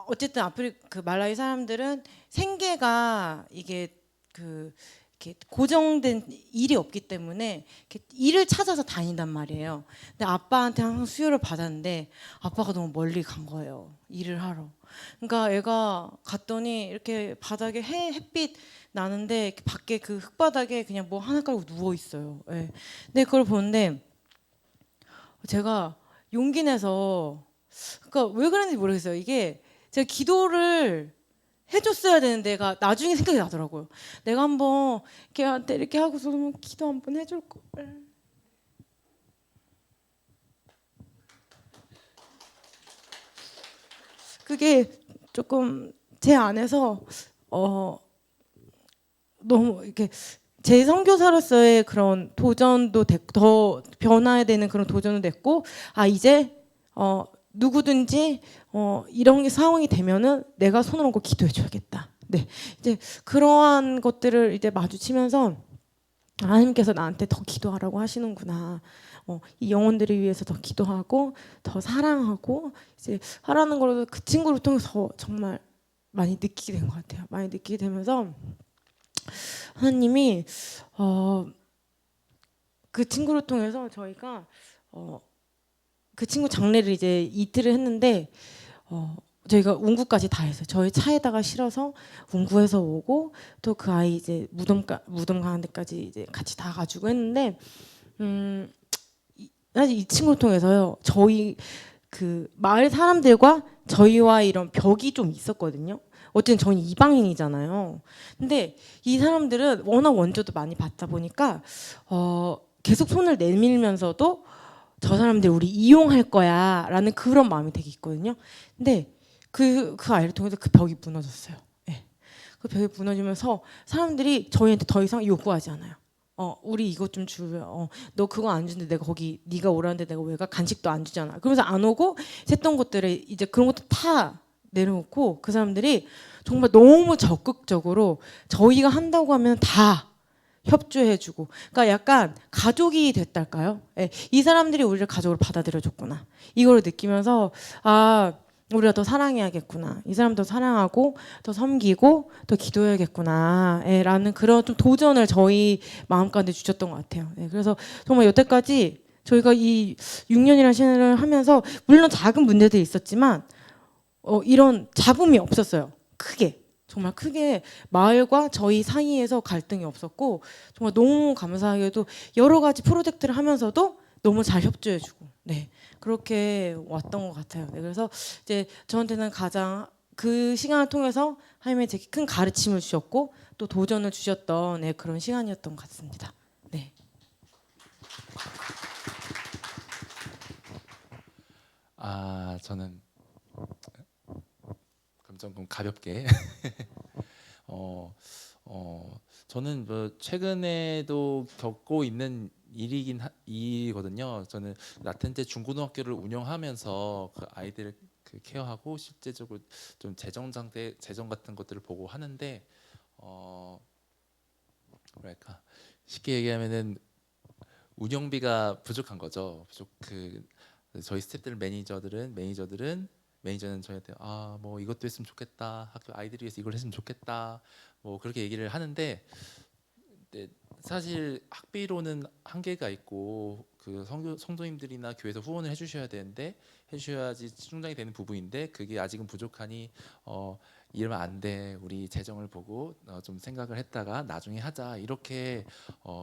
어쨌든 그 말라위 사람들은 생계가 이게 이렇게 고정된 일이 없기 때문에 이렇게 일을 찾아서 다닌단 말이에요. 근데 아빠한테 항상 수혈을 받았는데 아빠가 너무 멀리 간 거예요. 일을 하러. 그러니까 애가 갔더니 이렇게 바닥에 햇빛 나는데 이렇게 밖에 그 흙바닥에 그냥 뭐 하나 깔고 누워 있어요. 네. 근데 그걸 보는데 제가 용기 내서 그러니까 왜 그런지 모르겠어요. 이게 제가 기도를 해줬어야 되는데 가 나중에 생각이 나더라고요. 내가 한번 걔한테 이렇게 하고서 기도 한번 해줄 걸. 그게 조금 제 안에서 너무 이렇게 제 선교사로서의 그런 도전도 더 변화해야 되는 그런 도전도 됐고 이제 누구든지 이런 상황이 되면은 내가 손을 얹고 기도해줘야겠다. 네, 이제 그러한 것들을 이제 마주치면서 하나님께서 나한테 더 기도하라고 하시는구나. 이 영혼들을 위해서 더 기도하고 더 사랑하고 이제 하라는 걸 그 친구를 통해서 정말 많이 느끼게 된 것 같아요. 많이 느끼게 되면서. 하나님이 그 친구를 통해서 저희가 그 친구 장례를 이제 이틀을 했는데 저희가 운구까지 다 했어요. 저희 차에다가 실어서 운구해서 오고 또 그 아이 이제 무덤 가는 데까지 이제 같이 다 가지고 했는데 사실 이 친구를 통해서요. 저희 그 마을 사람들과 저희와 이런 벽이 좀 있었거든요. 어쨌든 저는 이방인이잖아요. 근데 이 사람들은 워낙 원조도 많이 받다 보니까 계속 손을 내밀면서도 저 사람들 우리 이용할 거야 라는 그런 마음이 되게 있거든요. 근데 그 아이를 통해서 그 벽이 무너졌어요. 네. 그 벽이 무너지면서 사람들이 저희한테 더 이상 요구하지 않아요. 우리 이것 좀 주려. 너 그거 안 주는데 내가 거기 네가 오라는데 내가 왜 가? 간식도 안 주잖아. 그러면서 안 오고 했던 것들을 이제 그런 것도 다 내려놓고 그 사람들이 정말 너무 적극적으로 저희가 한다고 하면 다 협조해주고, 그러니까 약간 가족이 됐달까요? 이 사람들이 우리를 가족으로 받아들여줬구나. 이걸 느끼면서 우리가 더 사랑해야겠구나. 이 사람 더 사랑하고 더 섬기고 더 기도해야겠구나. 예, 라는 그런 좀 도전을 저희 마음가운데 주셨던 것 같아요. 예, 그래서 정말 여태까지 저희가 이 6년이라는 시간을 하면서 물론 작은 문제들이 있었지만 이런 잡음이 없었어요. 크게. 정말 크게 마을과 저희 사이에서 갈등이 없었고 정말 너무 감사하게도 여러 가지 프로젝트를 하면서도 너무 잘 협조해주고 네 그렇게 왔던 것 같아요. 네, 그래서 이제 저한테는 가장 그 시간을 통해서 하나님이 되게 큰 가르침을 주셨고 또 도전을 주셨던 네, 그런 시간이었던 것 같습니다. 네. 저는 그럼 좀 가볍게 저는 뭐 최근에도 겪고 있는 일이거든요. 저는 라텐제 중고등학교를 운영하면서 그 아이들을 케어하고 실제적으로 좀 재정 같은 것들을 보고 하는데 뭐랄까 쉽게 얘기하면은 운영비가 부족한 거죠. 저희 스태프들 매니저는 저희한테 뭐 이것도 했으면 좋겠다, 학교 아이들을 위해서 이걸 했으면 좋겠다, 뭐 그렇게 얘기를 하는데 사실 학비로는 한계가 있고 그 성도님들이나 교회에서 후원을 해주셔야 되는데 해주셔야지 충당이 되는 부분인데 그게 아직은 부족하니 이러면 안 돼, 우리 재정을 보고 좀 생각을 했다가 나중에 하자 이렇게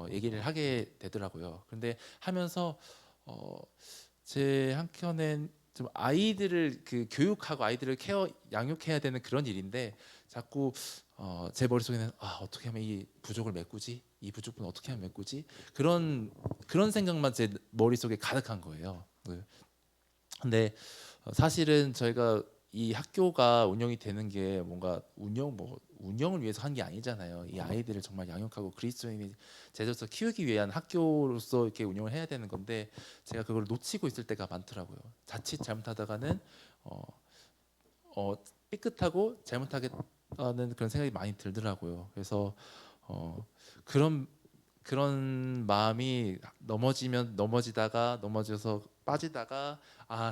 얘기를 하게 되더라고요. 그런데 하면서 제 한켠엔 좀 아이들을 교육하고 아이들을 양육해야 되는 그런 일인데 자꾸 제 머릿속에는 어떻게 하면 이 부족을 메꾸지? 이 부족분을 어떻게 하면 메꾸지? 그런 생각만 제 머릿속에 가득한 거예요. 근데 사실은 저희가 이 학교가 운영이 되는 게 뭔가 운영을 위해서 한 게 아니잖아요. 이 아이들을 정말 양육하고 그리스도인이 제자로서 키우기 위한 학교로서 이렇게 운영을 해야 되는 건데 제가 그걸 놓치고 있을 때가 많더라고요. 자칫 잘못하다가는 삐끗하고 잘못하겠다는 그런 생각이 많이 들더라고요. 그래서 그런 마음이 넘어져서 빠지다가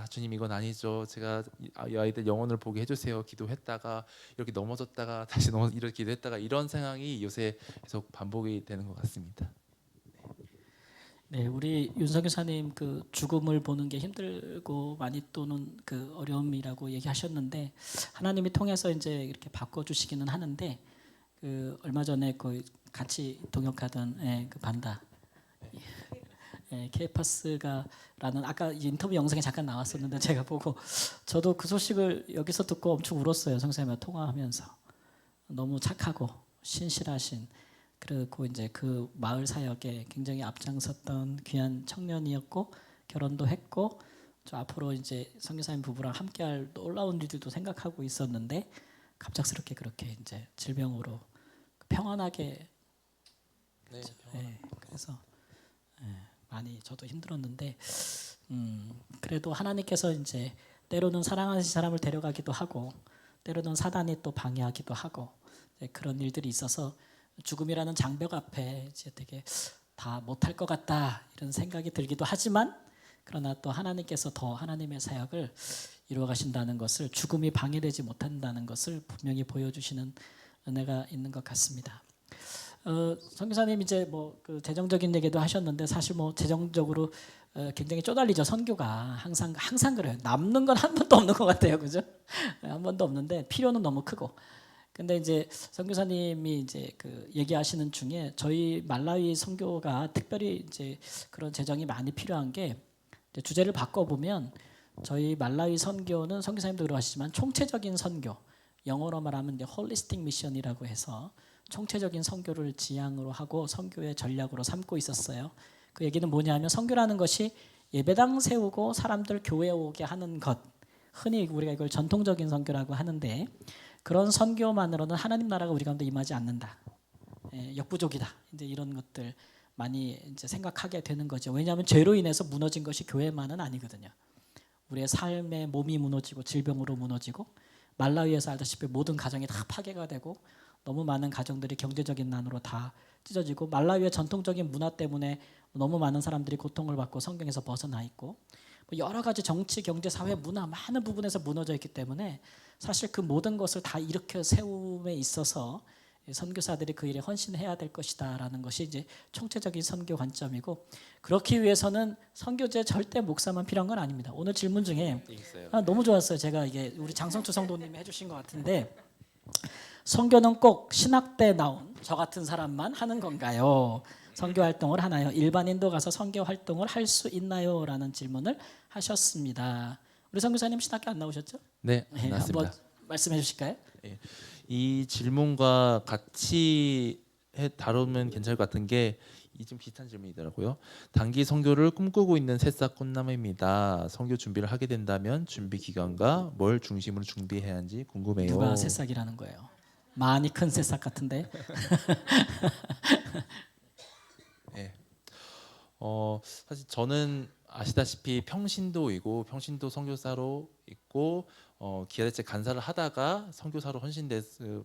주님 이건 아니죠. 제가 이 아이들 영혼을 보게 해주세요. 기도했다가 이렇게 넘어졌다가 다시 이렇게 기도했다가 이런 상황이 요새 계속 반복이 되는 것 같습니다. 네, 우리 윤석 교사님 그 죽음을 보는 게 힘들고 많이 또는 그 어려움이라고 얘기하셨는데 하나님이 통해서 이제 이렇게 바꿔주시기는 하는데 그 얼마 전에 그 같이 동역하던 그 반다 케이파스가라는 아까 인터뷰 영상에 잠깐 나왔었는데 제가 보고 저도 그 소식을 여기서 듣고 엄청 울었어요. 성사님과 통화하면서 너무 착하고 신실하신 그리고 이제 그 마을 사역에 굉장히 앞장섰던 귀한 청년이었고 결혼도 했고 저 앞으로 이제 선교사님 부부랑 함께할 놀라운 일들도 생각하고 있었는데 갑작스럽게 그렇게 이제 질병으로 평안하게 그래서 많이 저도 힘들었는데 그래도 하나님께서 이제 때로는 사랑하는 사람을 데려가기도 하고 때로는 사단이 또 방해하기도 하고 그런 일들이 있어서 죽음이라는 장벽 앞에 이제 되게 다 못할 것 같다 이런 생각이 들기도 하지만 그러나 또 하나님께서 더 하나님의 사역을 이루어 가신다는 것을 죽음이 방해되지 못한다는 것을 분명히 보여주시는 은혜가 있는 것 같습니다. 선교사님 이제 뭐 그 재정적인 얘기도 하셨는데 사실 뭐 재정적으로 굉장히 쪼달리죠. 선교가 항상 그래요. 남는 건 한 번도 없는 것 같아요, 그죠? 한 번도 없는데 필요는 너무 크고. 근데 이제 선교사님이 이제 그 얘기하시는 중에 저희 말라위 선교가 특별히 이제 그런 재정이 많이 필요한 게 이제 주제를 바꿔보면 저희 말라위 선교는 선교사님도 그러시지만 총체적인 선교, 영어로 말하면 이제 홀리스틱 미션이라고 해서 총체적인 선교를 지향으로 하고 선교의 전략으로 삼고 있었어요. 그 얘기는 뭐냐면 선교라는 것이 예배당 세우고 사람들 교회에 오게 하는 것, 흔히 우리가 이걸 전통적인 선교라고 하는데 그런 선교만으로는 하나님 나라가 우리 가운데 임하지 않는다. 역부족이다. 이제 이런 것들 많이 이제 생각하게 되는 거죠. 왜냐하면 죄로 인해서 무너진 것이 교회만은 아니거든요. 우리의 삶의 몸이 무너지고 질병으로 무너지고 말라위에서 알다시피 모든 가정이 다 파괴가 되고 너무 많은 가정들이 경제적인 난으로 다 찢어지고 말라위의 전통적인 문화 때문에 너무 많은 사람들이 고통을 받고 성경에서 벗어나 있고 뭐 여러 가지 정치, 경제, 사회, 문화 많은 부분에서 무너져 있기 때문에 사실 그 모든 것을 다 일으켜 세움에 있어서 선교사들이 그 일에 헌신해야 될 것이다라는 것이 이제 총체적인 선교 관점이고, 그렇기 위해서는 선교제 절대 목사만 필요한 건 아닙니다. 오늘 질문 중에 너무 좋았어요. 제가 이게 우리 장성주 성도님이 해주신 것 같은데, 선교는 꼭 신학대 나온 저 같은 사람만 하는 건가요? 선교 활동을 하나요? 일반인도 가서 선교 활동을 할 수 있나요? 라는 질문을 하셨습니다. 우리 선교사님 신학교 안 나오셨죠? 네, 한번 맞습니다. 말씀해 주실까요? 이 질문과 같이 다루면 괜찮을 것 같은 게 이 좀 비슷한 질문이더라고요. 단기 선교를 꿈꾸고 있는 새싹 꽃남입니다. 선교 준비를 하게 된다면 준비 기간과 뭘 중심으로 준비해야 하는지 궁금해요. 누가 새싹이라는 거예요? 많이 큰 새싹 같은데. 네. 사실 저는 아시다시피 평신도이고 평신도 선교사로 있고 기아대체 간사를 하다가 선교사로 헌신돼서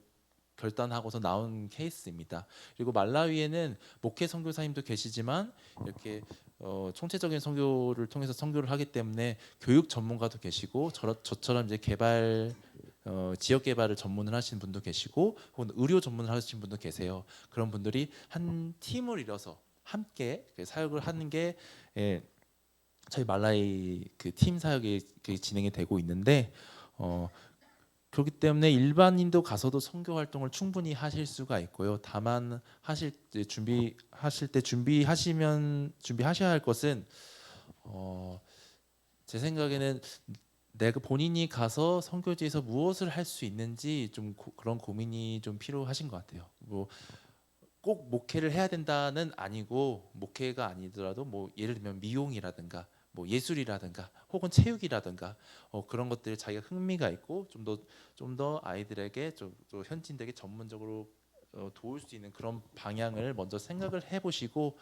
결단하고서 나온 케이스입니다. 그리고 말라위에는 목회 선교사님도 계시지만 이렇게 총체적인 선교를 통해서 선교를 하기 때문에 교육 전문가도 계시고 저처럼 이제 지역 개발을 전문을 하시는 분도 계시고 혹은 의료 전문을 하시는 분도 계세요. 그런 분들이 한 팀을 이뤄서 함께 사역을 하는 게 저희 말라이 그 팀 사역이 진행이 되고 있는데 그렇기 때문에 일반인도 가서도 선교 활동을 충분히 하실 수가 있고요. 다만 준비하실 때 준비하셔야 할 것은 제 생각에는 내가 본인이 가서 선교지에서 무엇을 할 수 있는지 좀 그런 고민이 좀 필요하신 것 같아요. 뭐 꼭 목회를 해야 된다는 아니고 목회가 아니더라도 뭐 예를 들면 미용이라든가 뭐 예술이라든가 혹은 체육이라든가 그런 것들 자기가 흥미가 있고 좀 더 아이들에게 좀 현지인들에게 전문적으로 도울 수 있는 그런 방향을 먼저 생각을 해보시고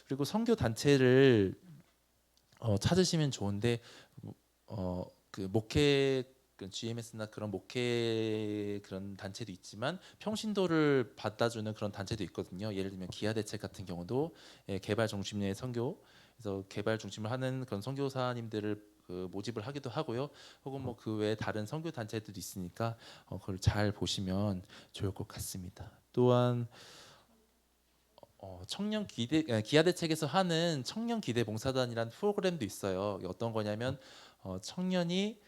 그리고 선교 단체를 찾으시면 좋은데 그 목회 GMS나 그런 목회 그런 단체도 있지만 평신도를 받아주는 그런 단체도 있거든요. 예를 들면 기아대책 같은 경우도 개발 중심의 선교, 그래서 개발 중심을 하는 그런 선교사님들을 모집을 하기도 하고요. 혹은 뭐 그 외에 다른 선교 단체들도 있으니까 그걸 잘 보시면 좋을 것 같습니다. 또한 청년 기아대책에서 하는 청년 기대 봉사단이라는 프로그램도 있어요. 어떤 거냐면 청년이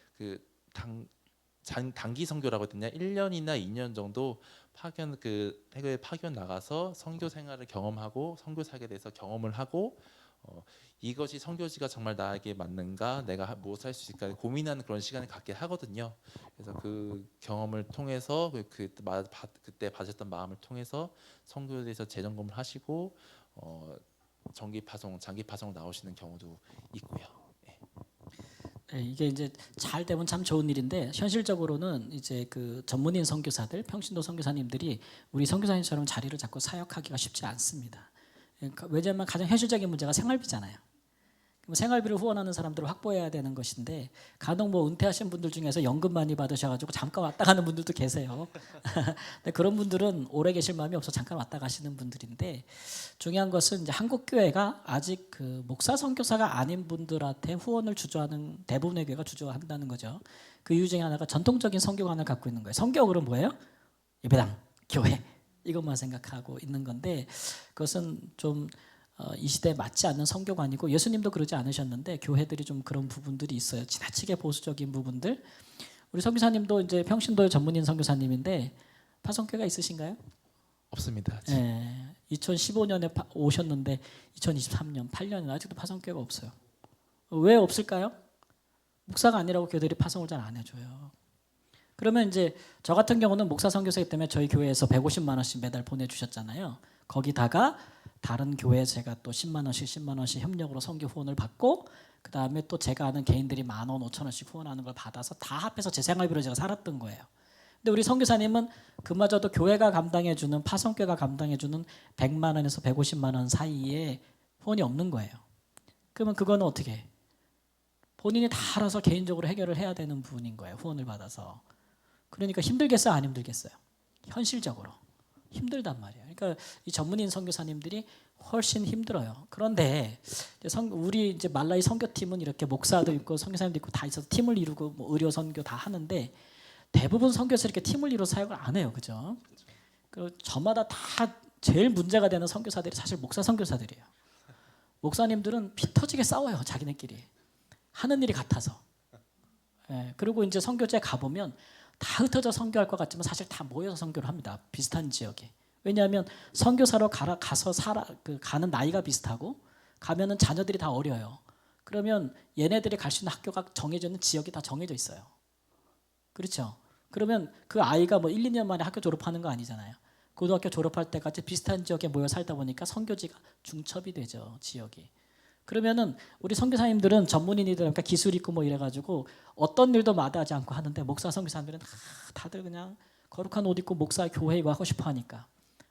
단기 선교라고 했냐 1년이나 2년 정도 해외 파견 나가서 선교 생활을 경험하고 선교 사역에 대해서 경험을 하고 이것이 선교지가 정말 나에게 맞는가, 내가 무엇을 할 수 있을까 고민하는 그런 시간을 갖게 하거든요. 그래서 그 경험을 통해서 그때 받으셨던 마음을 통해서 선교에 대해서 재점검을 하시고 장기 파송 나오시는 경우도 있고요. 네, 이게 이제 잘 되면 참 좋은 일인데 현실적으로는 이제 그 전문인 선교사들, 평신도 선교사님들이 우리 선교사님처럼 자리를 잡고 사역하기가 쉽지 않습니다. 왜냐하면 가장 현실적인 문제가 생활비잖아요. 그럼 생활비를 후원하는 사람들을 확보해야 되는 것인데 간혹 뭐 은퇴하신 분들 중에서 연금 많이 받으셔가지고 잠깐 왔다 가는 분들도 계세요. 근데 그런 분들은 오래 계실 마음이 없어 잠깐 왔다 가시는 분들인데 중요한 것은 이제 한국 교회가 아직 그 목사 선교사가 아닌 분들한테 후원을 주저하는 대부분의 교회가 주저한다는 거죠. 그 이유 중에 하나가 전통적인 선교관을 갖고 있는 거예요. 선교학은 뭐예요? 예배당, 교회 이것만 생각하고 있는 건데 그것은 좀 이 시대에 맞지 않는 선교관이고 예수님도 그러지 않으셨는데 교회들이 좀 그런 부분들이 있어요. 지나치게 보수적인 부분들. 우리 선교사님도 이제 평신도의 전문인 선교사님인데 파송교회가 있으신가요? 없습니다. 네, 2015년에 오셨는데 2023년 8년이나 아직도 파송교회가 없어요. 왜 없을까요? 목사가 아니라고 교회들이 파송을 잘 안 해줘요. 그러면 이제 저 같은 경우는 목사 선교사이기 때문에 저희 교회에서 150만 원씩 매달 보내주셨잖아요. 거기다가 다른 교회에 제가 또 10만 원씩 협력으로 선교 후원을 받고 그 다음에 또 제가 아는 개인들이 10,000원, 5,000원씩 후원하는 걸 받아서 다 합해서 제 생활비로 제가 살았던 거예요. 근데 우리 선교사님은 그마저도 교회가 감당해주는 파송교회가 감당해주는 100만 원에서 150만 원 사이에 후원이 없는 거예요. 그러면 그거는 어떻게 해? 본인이 다 알아서 개인적으로 해결을 해야 되는 부분인 거예요. 후원을 받아서. 그러니까 힘들겠어요? 안 힘들겠어요? 현실적으로 힘들단 말이에요. 그러니까 이 전문인 선교사님들이 훨씬 힘들어요. 그런데 우리 이제 말라위 선교팀은 이렇게 목사도 있고 선교사님도 있고 다 있어서 팀을 이루고 뭐 의료 선교 다 하는데 대부분 선교에서 이렇게 팀을 이루어 사역을 안 해요, 그죠? 그 저마다 다 제일 문제가 되는 선교사들이 사실 목사 선교사들이에요. 목사님들은 피 터지게 싸워요, 자기네끼리 하는 일이 같아서. 예, 그리고 이제 선교지에 가보면 다 흩어져 선교할 것 같지만 사실 다 모여서 선교를 합니다. 비슷한 지역에. 왜냐하면 선교사로 가서 가는 나이가 비슷하고 가면은 자녀들이 다 어려요. 그러면 얘네들이 갈 수 있는 학교가 정해져 있는 지역이 다 정해져 있어요. 그렇죠? 그러면 그 아이가 뭐 1, 2년 만에 학교 졸업하는 거 아니잖아요. 고등학교 졸업할 때까지 비슷한 지역에 모여 살다 보니까 선교지가 중첩이 되죠, 지역이. 그러면은 우리 선교사님들은 전문인이니까 기술 있고 뭐 이래가지고 어떤 일도 마다하지 않고 하는데 목사 선교사님들은 다들 그냥 거룩한 옷 입고 목사 교회 이거 하고 싶어 하니까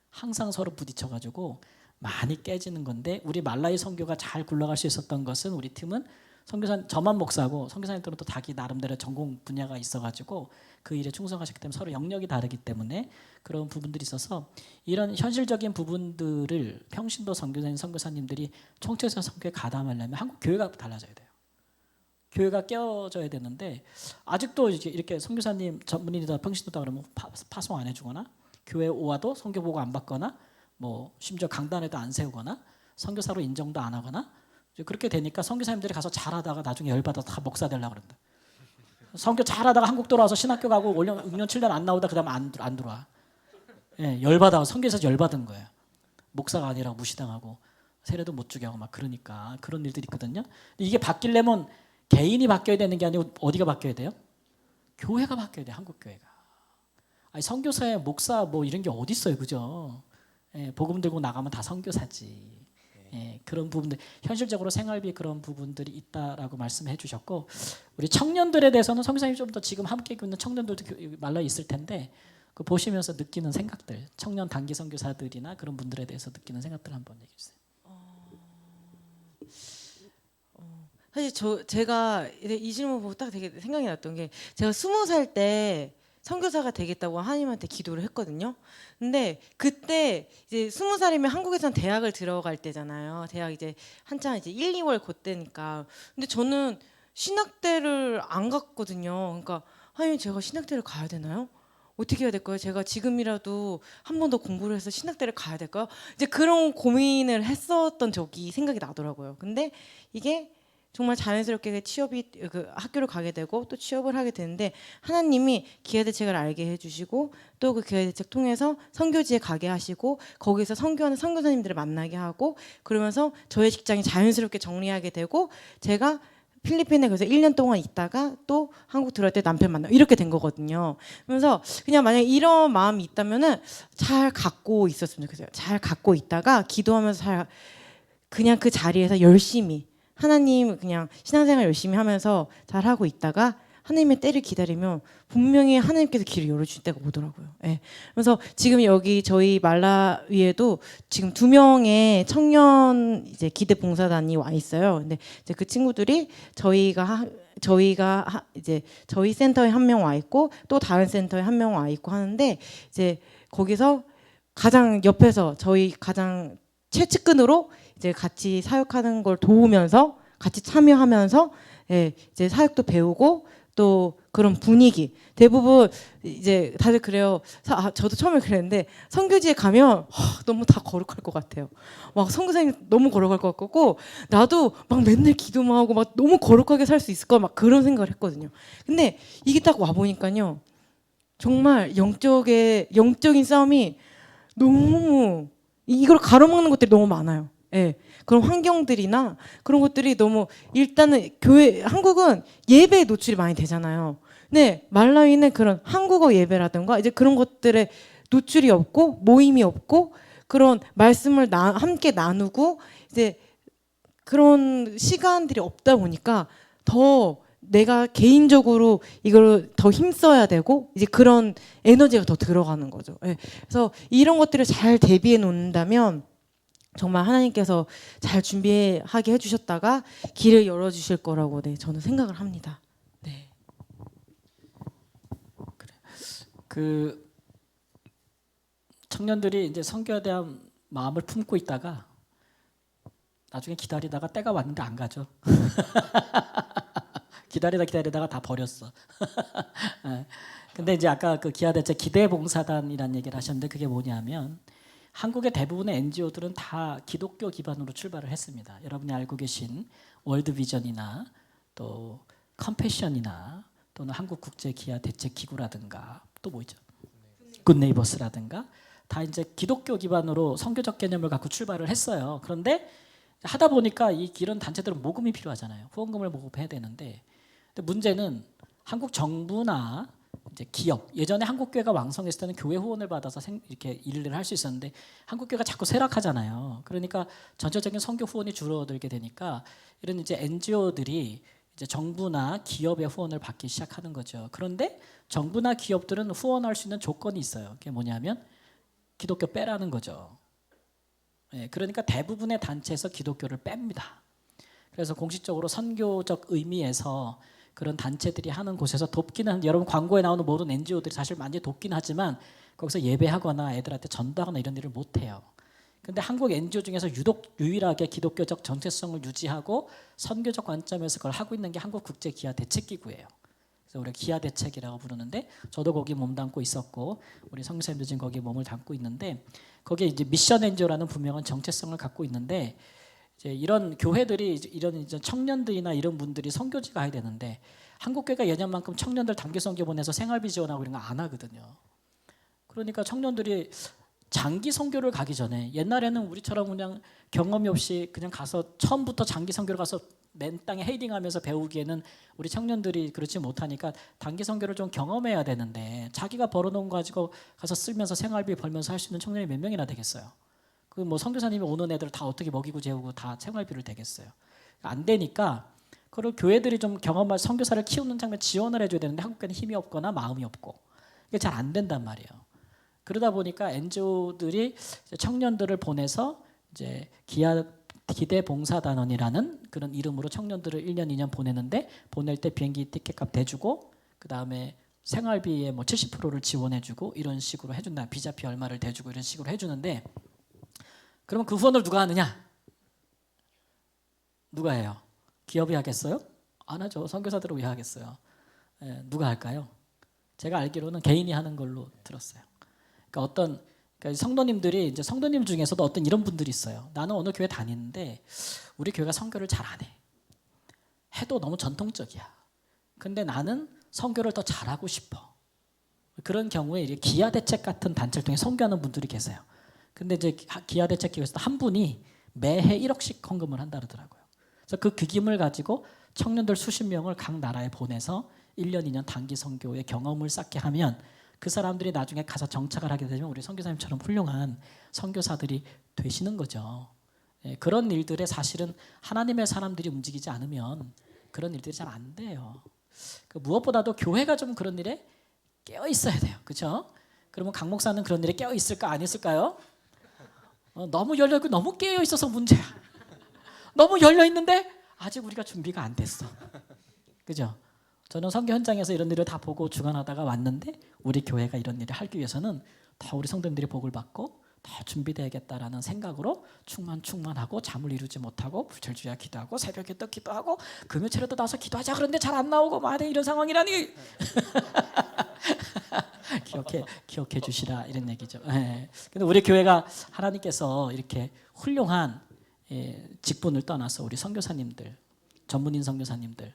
항상 서로 부딪혀가지고 많이 깨지는 건데 우리 말라위 선교가 잘 굴러갈 수 있었던 것은 우리 팀은 선교사 저만 목사고 선교사님들은 또 자기 나름대로 전공 분야가 있어가지고 그 일에 충성하셨기 때문에 서로 영역이 다르기 때문에 그런 부분들이 있어서 이런 현실적인 부분들을 평신도 선교사님 선교사님들이 총체적 선교에 가담하려면 한국 교회가 달라져야 돼요. 교회가 깨어져야 되는데 아직도 이렇게 선교사님 전문인이다 평신도다 그러면 파송 안 해주거나 교회 오와도 선교 보고 안 받거나 뭐 심지어 강단에도 안 세우거나 선교사로 인정도 안 하거나 그렇게 되니까 선교사님들이 가서 잘하다가 나중에 열받아서 다 목사 되려고 그런다. 선교 잘하다가 한국 돌아와서 신학교 가고 6년 7년 안 나오다 그다음 안 들어와. 예, 열받아 선교사에서 열받은 거예요. 목사가 아니라고 무시당하고 세례도 못 주게 하고 막 그러니까 그런 일들이 있거든요. 이게 바뀌려면 개인이 바뀌어야 되는 게 아니고 어디가 바뀌어야 돼요? 교회가 바뀌어야 돼요. 한국 교회가. 아니 선교사에 목사 뭐 이런 게 어디 있어요, 그죠? 예, 복음 들고 나가면 다 선교사지. 예, 그런 부분들 현실적으로 생활비 그런 부분들이 있다라고 말씀해 주셨고 우리 청년들에 대해서는 선교사님 좀 더 지금 함께 있는 청년들도 말라 있을 텐데 그 보시면서 느끼는 생각들 청년 단기 선교사들이나 그런 분들에 대해서 느끼는 생각들 한번 얘기해 주세요. 사실 제가 이 질문 보고 딱 되게 생각이 났던 게 제가 20살 때 선교사가 되겠다고 하나님한테 기도를 했거든요. 근데 그때 이제 20살이면 한국에선 대학을 들어갈 때잖아요. 대학 이제 한창 이제 1, 2월 그때니까. 근데 저는 신학대를 안 갔거든요. 그러니까 하나님 제가 신학대를 가야 되나요? 어떻게 해야 될까요? 제가 지금이라도 한 번 더 공부를 해서 신학대를 가야 될까요? 이제 그런 고민을 했었던 적이 생각이 나더라고요. 근데 이게 정말 자연스럽게 그 학교를 가게 되고 또 취업을 하게 되는데 하나님이 기회대책을 알게 해주시고 또 그 기회대책 통해서 선교지에 가게 하시고 거기서 선교하는 선교사님들을 만나게 하고 그러면서 저의 직장이 자연스럽게 정리하게 되고 제가 필리핀에 그래서 1년 동안 있다가 또 한국 들어올 때 남편 만나고 이렇게 된 거거든요. 그래서 그냥 만약에 이런 마음이 있다면은 잘 갖고 있었으면 좋겠어요. 잘 갖고 있다가 기도하면서 그냥 그 자리에서 열심히 하나님 그냥 신앙생활 열심히 하면서 잘하고 있다가 하나님의 때를 기다리면 분명히 하나님께서 길을 열어주실 때가 오더라고요. 예. 그래서 지금 여기 저희 말라위에도 지금 2명의 청년 이제 기대 봉사단이 와 있어요. 근데 이제 그 친구들이 저희가 이제 저희 센터에 1명 와 있고 또 다른 센터에 1명 와 있고 하는데 이제 거기서 가장 옆에서 저희 가장 최측근으로 이제 같이 사역하는 걸 도우면서 같이 참여하면서 예, 이제 사역도 배우고 또 그런 분위기 대부분 이제 다들 그래요. 저도 처음에 그랬는데 선교지에 가면 너무 다 거룩할 것 같아요. 막 선교사님 너무 거룩할 것 같고 나도 막 맨날 기도만 하고 막 너무 거룩하게 살 수 있을 거 막 그런 생각을 했거든요. 근데 이게 딱 와 보니까요. 정말 영적인 싸움이 너무 이걸 가로막는 것들이 너무 많아요. 예. 그런 환경들이나 그런 것들이 너무 일단은 한국은 예배에 노출이 많이 되잖아요. 네, 말라위는 그런 한국어 예배라든가 이제 그런 것들에 노출이 없고 모임이 없고 그런 말씀을 함께 나누고 이제 그런 시간들이 없다 보니까 더 내가 개인적으로 이걸 더 힘써야 되고 이제 그런 에너지가 더 들어가는 거죠. 예. 그래서 이런 것들을 잘 대비해 놓는다면 정말 하나님께서 잘 준비하게 해주셨다가 길을 열어주실 거라고 저는 생각을 합니다. 네. 그래. 그 청년들이 이제 선교에 대한 마음을 품고 있다가 나중에 기다리다가 때가 왔는데 안 가죠. 기다리다가 다 버렸어. 예. 근데 이제 아까 그 기아대책 기대봉사단이라는 얘기를 하셨는데 그게 뭐냐면 한국의 대부분의 NGO들은 다 기독교 기반으로 출발을 했습니다. 여러분이 알고 계신 월드비전이나 또 컴패션이나 또는 한국국제기아대책기구라든가 또 뭐 있죠? 굿네이버스라든가 다 이제 기독교 기반으로 선교적 개념을 갖고 출발을 했어요. 그런데 하다 보니까 이런 단체들은 모금이 필요하잖아요. 후원금을 모금해야 되는데 근데 문제는 한국 정부나 이제 기업 예전에 한국교회가 왕성했을 때는 교회 후원을 받아서 이렇게 일을 할 수 있었는데 한국교회가 자꾸 쇠락하잖아요. 그러니까 전체적인 선교 후원이 줄어들게 되니까 이런 이제 NGO들이 이제 정부나 기업의 후원을 받기 시작하는 거죠. 그런데 정부나 기업들은 후원할 수 있는 조건이 있어요. 그게 뭐냐면 기독교 빼라는 거죠. 예, 그러니까 대부분의 단체에서 기독교를 뺍니다. 그래서 공식적으로 선교적 의미에서 그런 단체들이 하는 곳에서 돕기는 여러분 광고에 나오는 모든 NGO들이 사실 많이 돕긴 하지만 거기서 예배하거나 애들한테 전도하거나 이런 일을 못 해요. 근데 한국 NGO 중에서 유독 유일하게 기독교적 정체성을 유지하고 선교적 관점에서 그걸 하고 있는 게 한국국제기아대책기구예요. 그래서 우리가 기아대책이라고 부르는데 저도 거기 몸담고 있었고 우리 선교사님도 지금 거기에 몸을 담고 있는데 거기에 이제 미션 NGO라는 분명한 정체성을 갖고 있는데 이제 이런 교회들이 이런 이제 청년들이나 이런 분들이 선교지 가야 되는데 한국교회가 예전만큼 청년들 단기 선교 보내서 생활비 지원하고 이런 거 안 하거든요. 그러니까 청년들이 장기 선교를 가기 전에 옛날에는 우리처럼 그냥 경험이 없이 그냥 가서 처음부터 장기 선교를 가서 맨 땅에 헤딩하면서 배우기에는 우리 청년들이 그렇지 못하니까 단기 선교를 좀 경험해야 되는데 자기가 벌어놓은 거 가지고 가서 쓰면서 생활비 벌면서 할 수 있는 청년이 몇 명이나 되겠어요. 그 뭐 선교사님이 오는 애들 다 어떻게 먹이고 재우고 다 생활비를 되겠어요. 안 되니까 그걸 교회들이 좀 경험할 선교사를 키우는 장면 지원을 해줘야 되는데 한국교회는 힘이 없거나 마음이 없고 이게 잘 안 된단 말이에요. 그러다 보니까 NGO들이 청년들을 보내서 이제 기대봉사단원이라는 그런 이름으로 청년들을 1년 2년 보내는데 보낼 때 비행기 티켓값 대주고 그 다음에 생활비의 뭐 70%를 지원해주고 이런 식으로 해준다. 비자피 얼마를 대주고 이런 식으로 해주는데 그러면 그 후원을 누가 하느냐? 누가 해요? 기업이 하겠어요? 안 하죠. 선교사들은 왜 하겠어요? 누가 할까요? 제가 알기로는 개인이 하는 걸로 들었어요. 그러니까 성도님들이 이제 성도님 중에서도 어떤 이런 분들이 있어요. 나는 어느 교회 다니는데 우리 교회가 선교를 잘 안 해. 해도 너무 전통적이야. 근데 나는 선교를 더 잘하고 싶어. 그런 경우에 이제 기아대책 같은 단체를 통해 선교하는 분들이 계세요. 근데 이제 기아대책 기구에서 한 분이 매해 1억씩 헌금을 한다 그러더라고요. 그래서 그 기금을 가지고 청년들 수십 명을 각 나라에 보내서 1년 2년 단기 선교의 경험을 쌓게 하면 그 사람들이 나중에 가서 정착을 하게 되면 우리 선교사님처럼 훌륭한 선교사들이 되시는 거죠. 예, 그런 일들에 사실은 하나님의 사람들이 움직이지 않으면 그런 일들이 잘 안 돼요. 무엇보다도 교회가 좀 그런 일에 깨어 있어야 돼요. 그렇죠? 그러면 강 목사는 그런 일에 깨어 있을까 안 있을까요? 너무 열려 있고 너무 깨어 있어서 문제야. 너무 열려 있는데 아직 우리가 준비가 안 됐어. 그죠? 저는 선교 현장에서 이런 일을 다 보고 주관하다가 왔는데 우리 교회가 이런 일을 하기 위해서는 더 우리 성도님들이 복을 받고 더 준비돼야겠다라는 생각으로 충만하고 잠을 이루지 못하고 불철주야 기도하고 새벽에 또 기도하고 금요일에도 나와서 기도하자 그런데 잘 안 나오고 말해 이런 상황이라니. 기억해 주시라 이런 얘기죠. 예. 근데 우리 교회가 하나님께서 이렇게 훌륭한 직분을 떠나서 우리 선교사님들, 전문인 선교사님들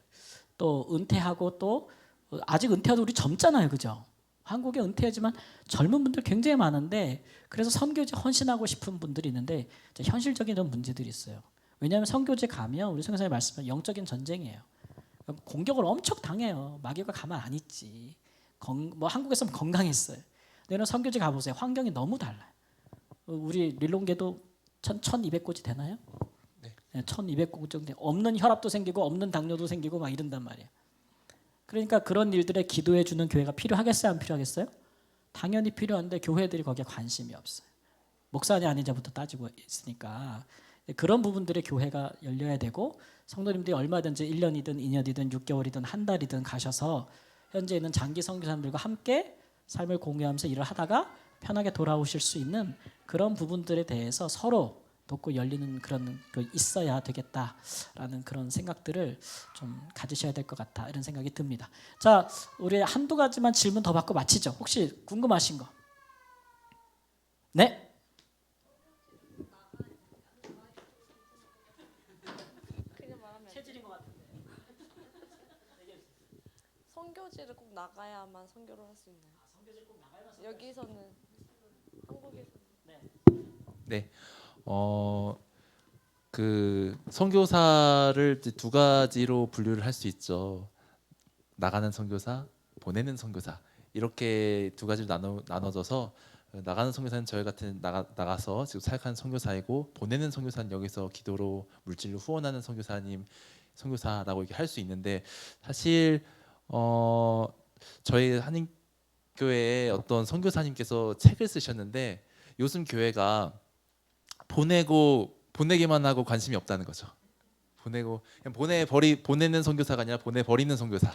또 은퇴하고 또 아직 은퇴해도 우리 젊잖아요, 그죠? 한국에 은퇴하지만 젊은 분들 굉장히 많은데 그래서 선교제 헌신하고 싶은 분들이 있는데 현실적인 이런 문제들이 있어요. 왜냐하면 선교제 가면 우리 선교사님 말씀은 영적인 전쟁이에요. 공격을 엄청 당해요. 마귀가 가만 안 있지. 뭐 한국에서는 건강했어요. 근데 선교제 가보세요. 환경이 너무 달라요. 우리 릴롱계도 1200곳이 되나요? 네. 1200곳 정도 없는 혈압도 생기고 없는 당뇨도 생기고 막 이런단 말이에요. 그러니까 그런 일들에 기도해 주는 교회가 필요하겠어요? 안 필요하겠어요? 당연히 필요한데 교회들이 거기에 관심이 없어요. 목사냐 아니냐부터 따지고 있으니까 그런 부분들의 교회가 열려야 되고 성도님들이 얼마든지 1년이든 2년이든 6개월이든 한 달이든 가셔서 현재 있는 장기 선교사님들과 함께 삶을 공유하면서 일을 하다가 편하게 돌아오실 수 있는 그런 부분들에 대해서 서로 돕고 열리는 그런 그 있어야 되겠다라는 그런 생각들을 좀 가지셔야 될 것 같다 이런 생각이 듭니다. 자, 우리 한두 가지만 질문 더 받고 마치죠. 혹시 궁금하신 거? 네? 선교지를 꼭 나가야만 선교를 할 수 있나요? 여기서는 한국에서 네. 그 선교사를 이제 두 가지로 분류를 할 수 있죠. 나가는 선교사, 보내는 선교사 이렇게 두 가지로 나눠져서 나가는 선교사는 저희 같은 나가서 지금 사역하는 선교사이고 보내는 선교사는 여기서 기도로 물질로 후원하는 선교사라고 이렇게 할 수 있는데 사실 저희 한인교회에 어떤 선교사님께서 책을 쓰셨는데 요즘 교회가 보내기만 하고 관심이 없다는 거죠. 그냥 보내는 선교사가 아니라 보내버리는 선교사.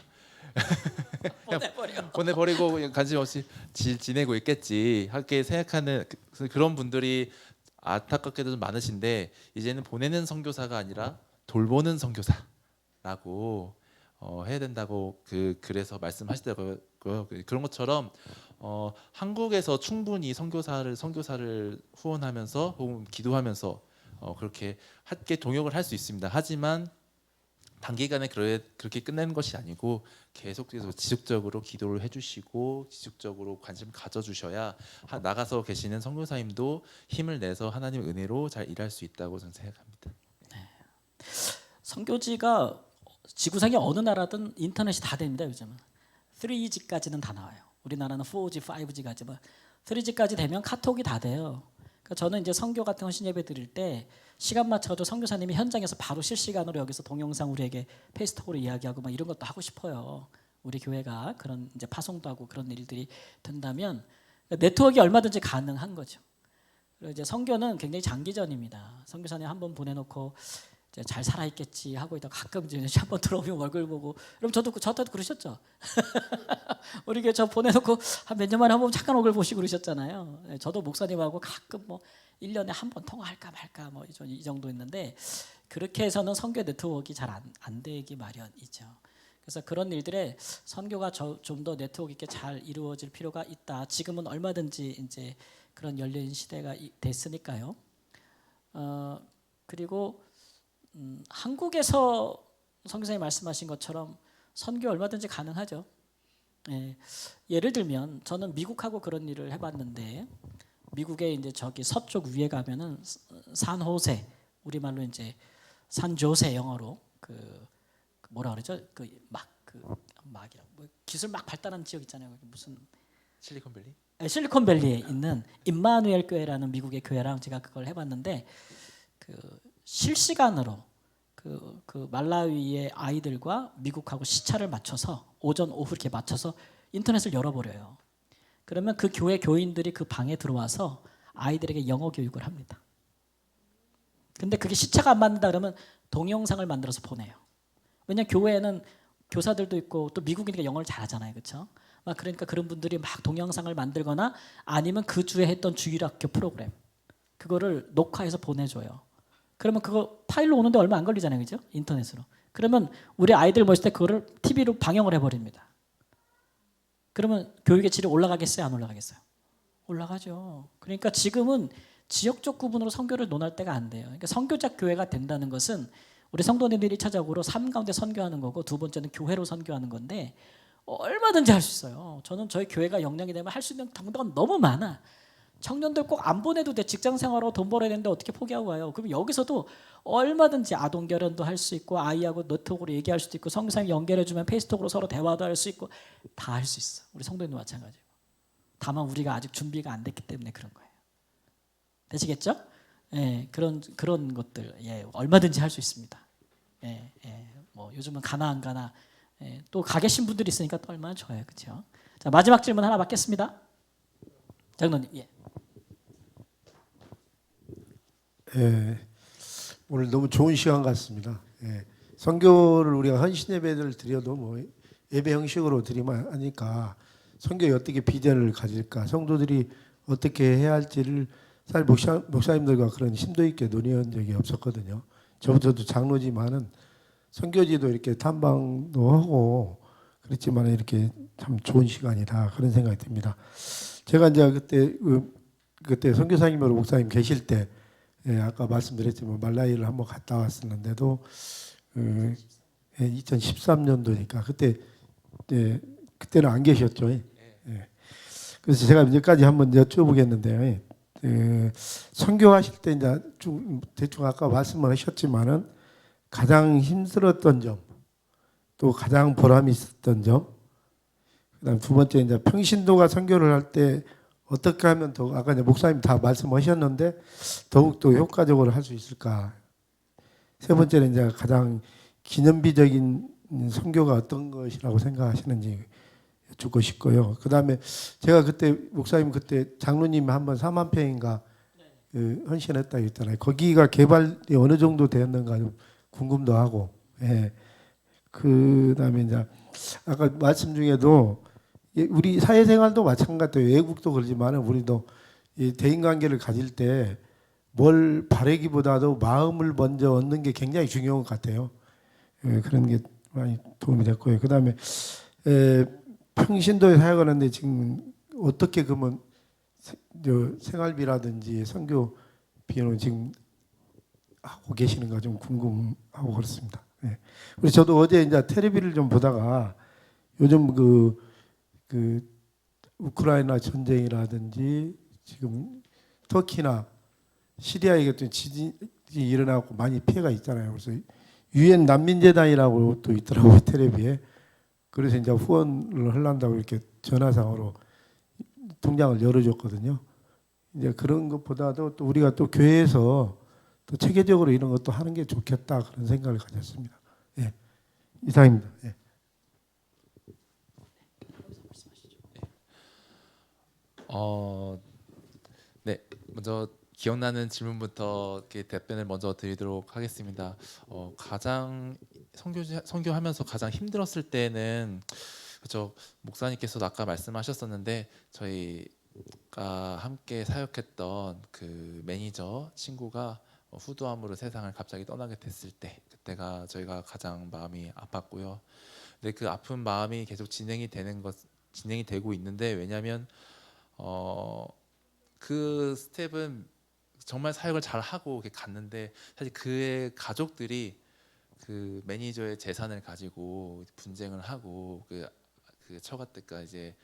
보내버리고 그냥 관심 없이 지내고 있겠지 하게 생각하는 그런 분들이 안타깝게도 좀 많으신데 이제는 보내는 선교사가 아니라 돌보는 선교사라고 해야 된다고 그래서 말씀하시더라고요. 그런 것처럼 한국에서 충분히 선교사를 후원하면서 혹은 기도하면서 그렇게 함께 동역을 할 수 있습니다. 하지만 단기간에 그렇게 끝내는 것이 아니고 계속해서 지속적으로 기도를 해주시고 지속적으로 관심 가져주셔야 나가서 계시는 선교사님도 힘을 내서 하나님의 은혜로 잘 일할 수 있다고 저는 생각합니다. 선교지가 지구상의 어느 나라든 인터넷이 다 됩니다. 요즘은 3G까지는 다 나와요. 우리나라는 4G, 5G까지 3G까지 되면 카톡이 다 돼요. 그러니까 저는 이제 선교 같은 헌신 예배 드릴 때 시간 맞춰서 선교사님이 현장에서 바로 실시간으로 여기서 동영상 우리에게 페이스톡으로 이야기하고 막 이런 것도 하고 싶어요. 우리 교회가 그런 이제 파송도 하고 그런 일들이 된다면 네트워크가 얼마든지 가능한 거죠. 그리고 이제 선교는 굉장히 장기전입니다. 선교사님 한 번 보내놓고 이제 잘 살아있겠지 하고 있다가 가끔 이제 한번 들어오면 얼굴 보고 그럼 저도 그러셨죠. 우리 교회 저 보내놓고 한 몇 년 만에 한번 잠깐 얼굴 보시고 그러셨잖아요. 저도 목사님하고 가끔 뭐 1년에 한 번 통화할까 말까 뭐 이 정도 있는데 그렇게 해서는 선교 네트워크가 잘 안 되기 마련이죠. 그래서 그런 일들에 선교가 좀 더 네트워크 있게 잘 이루어질 필요가 있다. 지금은 얼마든지 이제 그런 열린 시대가 됐으니까요. 그리고 한국에서 선교사님 말씀하신 것처럼 선교 얼마든지 가능하죠. 예를 들면 저는 미국하고 그런 일을 해봤는데 미국의 이제 저기 서쪽 위에 가면은 산호세 우리말로 이제 산조세 영어로 그 뭐라 그러죠? 막이라 뭐 기술 막 발달한 지역 있잖아요. 무슨 실리콘밸리? 실리콘밸리에 있는 임마누엘 교회라는 미국의 교회랑 제가 그걸 해봤는데 실시간으로 그 말라위의 아이들과 미국하고 시차를 맞춰서 오전 오후 이렇게 맞춰서 인터넷을 열어버려요. 그러면 그 교회 교인들이 그 방에 들어와서 아이들에게 영어 교육을 합니다. 근데 그게 시차가 안 맞는다 그러면 동영상을 만들어서 보내요. 왜냐하면 교회에는 교사들도 있고 또 미국이니까 영어를 잘하잖아요, 그렇죠? 그러니까 그런 분들이 막 동영상을 만들거나 아니면 그 주에 했던 주일학교 프로그램 그거를 녹화해서 보내줘요. 그러면 그거 파일로 오는데 얼마 안 걸리잖아요, 그죠? 인터넷으로. 그러면 우리 아이들 모실 때 그거를 TV로 방영을 해버립니다. 그러면 교육의 질이 올라가겠어요, 안 올라가겠어요? 올라가죠. 그러니까 지금은 지역적 구분으로 선교를 논할 때가 안 돼요. 그러니까 선교적 교회가 된다는 것은 우리 성도님들이 1차적으로 삶 가운데 선교하는 거고 두 번째는 교회로 선교하는 건데 얼마든지 할 수 있어요. 저는 저희 교회가 역량이 되면 할 수 있는 당도가 너무 많아. 청년들 꼭 안 보내도 돼. 직장 생활하고 돈 벌어야 되는데 어떻게 포기하고 와요? 그럼 여기서도 얼마든지 아동 결혼도 할 수 있고 아이하고 네트워크로 얘기할 수도 있고 성교사님 연결해주면 페이스톡으로 서로 대화도 할 수 있고 다 할 수 있어. 우리 성도님도 마찬가지고. 다만 우리가 아직 준비가 안 됐기 때문에 그런 거예요. 되시겠죠? 그런 것들 얼마든지 할 수 있습니다. 뭐 요즘은 가나 안 가나 또 가 계신 분들이 있으니까 또 얼마나 좋아요, 그렇죠? 자 마지막 질문 하나 받겠습니다. 장로님. 오늘 너무 좋은 시간 같습니다. 선교를 우리가 헌신 예배를 드려도 뭐 예배 형식으로 드리면 하니까 선교에 어떻게 비전을 가질까, 성도들이 어떻게 해야 할지를 사실 목사님들과 그런 심도 있게 논의한 적이 없었거든요. 저도 장로지만은 선교지도 이렇게 탐방도 하고 그렇지만 이렇게 참 좋은 시간이다 그런 생각이 듭니다. 제가 이제 그때 선교사님으로 목사님 계실 때 아까 말씀드렸지만 말라위를 한번 갔다 왔었는데도 2013년도니까 그때는 안 계셨죠. 그래서 제가 이제까지 한번 여쭤보겠는데요. 선교하실 때 이제 좀 대충 아까 말씀을 하셨지만은 가장 힘들었던 점, 또 가장 보람이 있었던 점, 그다음 두 번째 이제 평신도가 선교를 할 때 어떻게 하면 더 아까 이제 목사님 다 말씀하셨는데 더욱 더 효과적으로 할 수 있을까? 세 번째는 이제 가장 기념비적인 선교가 어떤 것이라고 생각하시는지 여쭙고 싶고요. 그다음에 제가 그때 목사님 그때 장로님이 한번 4만 평인가 헌신했다고 했잖아요. 거기가 개발이 어느 정도 되었는가 좀 궁금도 하고. 그다음에 이제 아까 말씀 중에도 우리 사회생활도 마찬가지예요. 외국도 그러지만 우리도 이 대인관계를 가질 때 뭘 바라기보다도 마음을 먼저 얻는 게 굉장히 중요한 것 같아요. 그런 게 많이 도움이 됐고요. 그다음에 평신도에 사역하는데 지금 어떻게 그러면 생활비라든지 선교 비용을 지금 하고 계시는가 좀 궁금하고 그렇습니다. 그리고 저도 어제 이제 텔레비를 좀 보다가 요즘 그 우크라이나 전쟁이라든지 지금 터키나 시리아에 또 지진이 일어나고 많이 피해가 있잖아요. 그래서 유엔 난민재단이라고 또 있더라고요 텔레비에. 그래서 이제 후원을 하려고 이렇게 전화상으로 통장을 열어줬거든요. 이제 그런 것보다도 또 우리가 또 교회에서 또 체계적으로 이런 것도 하는 게 좋겠다 그런 생각을 가졌습니다. 이상입니다. 네, 먼저 기억나는 질문부터 이렇게 답변을 먼저 드리도록 하겠습니다. 가장 선교하면서 가장 힘들었을 때는 그렇죠. 목사님께서도 아까 말씀하셨었는데 저희가 함께 사역했던 그 매니저 친구가 후두암으로 세상을 갑자기 떠나게 됐을 때 그때가 저희가 가장 마음이 아팠고요. 근데 그 아픈 마음이 계속 진행이 되고 있는데 왜냐하면 그 스텝은 정말 사역을 잘 하고 갔는데 사실 그의 가족들이 그 매니저의 재산을 가지고 분쟁을 하고 그 처가 때가 이제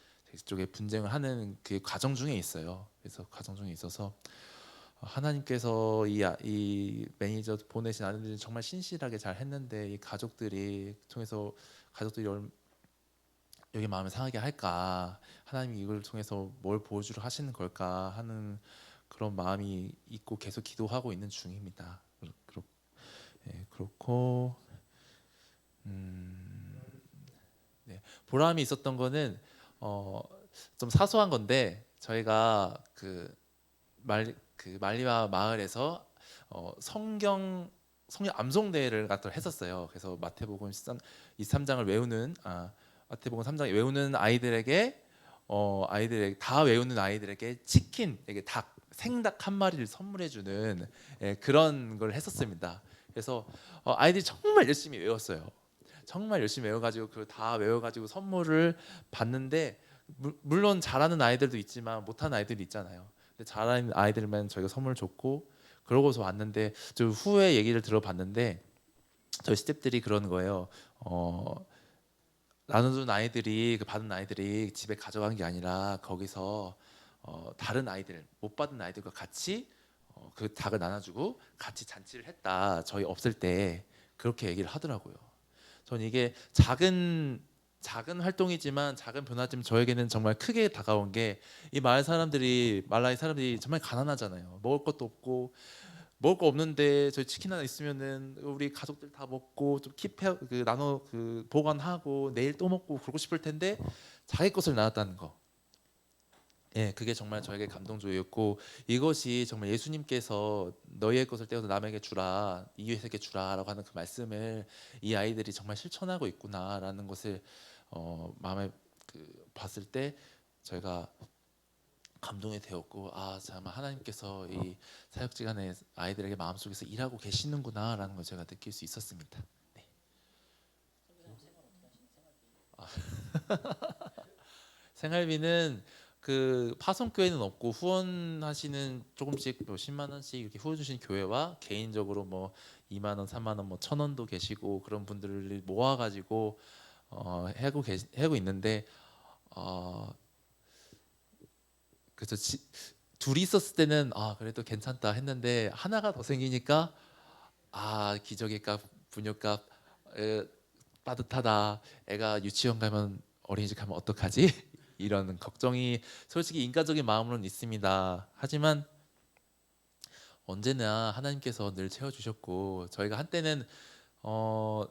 쪽에 분쟁을 하는 그 과정 중에 있어요. 그래서 과정 중에 있어서 하나님께서 이 매니저 보내신 아들들이 정말 신실하게 잘 했는데 이 가족들이 통해서 가족들이 여기 마음을 상하게 할까? 하나님이 이걸 통해서 뭘 보여주려 하시는 걸까 하는 그런 마음이 있고 계속 기도하고 있는 중입니다. 그렇고 네, 보람이 있었던 거는 좀 사소한 건데 저희가 말리와 마을에서 성경 암송 대회를 했었어요. 그래서 마태복음 23장을 외우는 마태복음 3장 외우는 아이들에게 다 외우는 아이들에게 치킨, 닭, 생닭 한 마리를 선물해 주는 그런 걸 했었습니다. 그래서 아이들이 정말 열심히 외웠어요. 정말 열심히 외워가지고 그걸 다 외워가지고 선물을 받는데 물론 잘하는 아이들도 있지만 못하는 아이들이 있잖아요. 근데 잘하는 아이들만 저희가 선물을 줬고 그러고서 왔는데 저 후에 얘기를 들어봤는데 저희 스태프들이 그러는 거예요. 나눠준 아이들이 받은 아이들이 집에 가져간 게 아니라 거기서 다른 아이들 못 받은 아이들과 같이 그 닭을 나눠주고 같이 잔치를 했다. 저희 없을 때 그렇게 얘기를 하더라고요. 전 이게 작은 활동이지만 작은 변화지만 저에게는 정말 크게 다가온 게 이 마을 사람들이 말라위 사람들이 정말 가난하잖아요. 먹을 것도 없고 먹을 거 없는데 저희 치킨 하나 있으면은 우리 가족들 다 먹고 좀 나눠 보관하고 내일 또 먹고 그러고 싶을 텐데 자기 것을 나눴다는 거. 그게 정말 저에게 감동적이었고 이것이 정말 예수님께서 너희의 것을 떼어서 남에게 주라 이웃에게 주라라고 하는 그 말씀을 이 아이들이 정말 실천하고 있구나라는 것을 마음에 봤을 때 저희가 감동이 되었고 아 정말 하나님께서 이 사역지간에 아이들에게 마음속에서 일하고 계시는구나라는 걸 제가 느낄 수 있었습니다. 네. 생활비는 그 파송교회는 없고 후원하시는 조금씩 뭐 10만 원씩 이렇게 후원 주신 교회와 개인적으로 뭐 2만 원, 3만 원, 뭐 1,000원도 계시고 그런 분들을 모아가지고 하고 있는데 그래서 둘이 있었을 때는 아 그래도 괜찮다 했는데 하나가 더 생기니까 아 기저귀 값, 분유 값 빠듯하다. 애가 유치원 가면 어린이집 가면 어떡하지? 이런 걱정이 솔직히 인간적인 마음으로는 있습니다. 하지만 언제나 하나님께서 늘 채워주셨고 저희가 한때는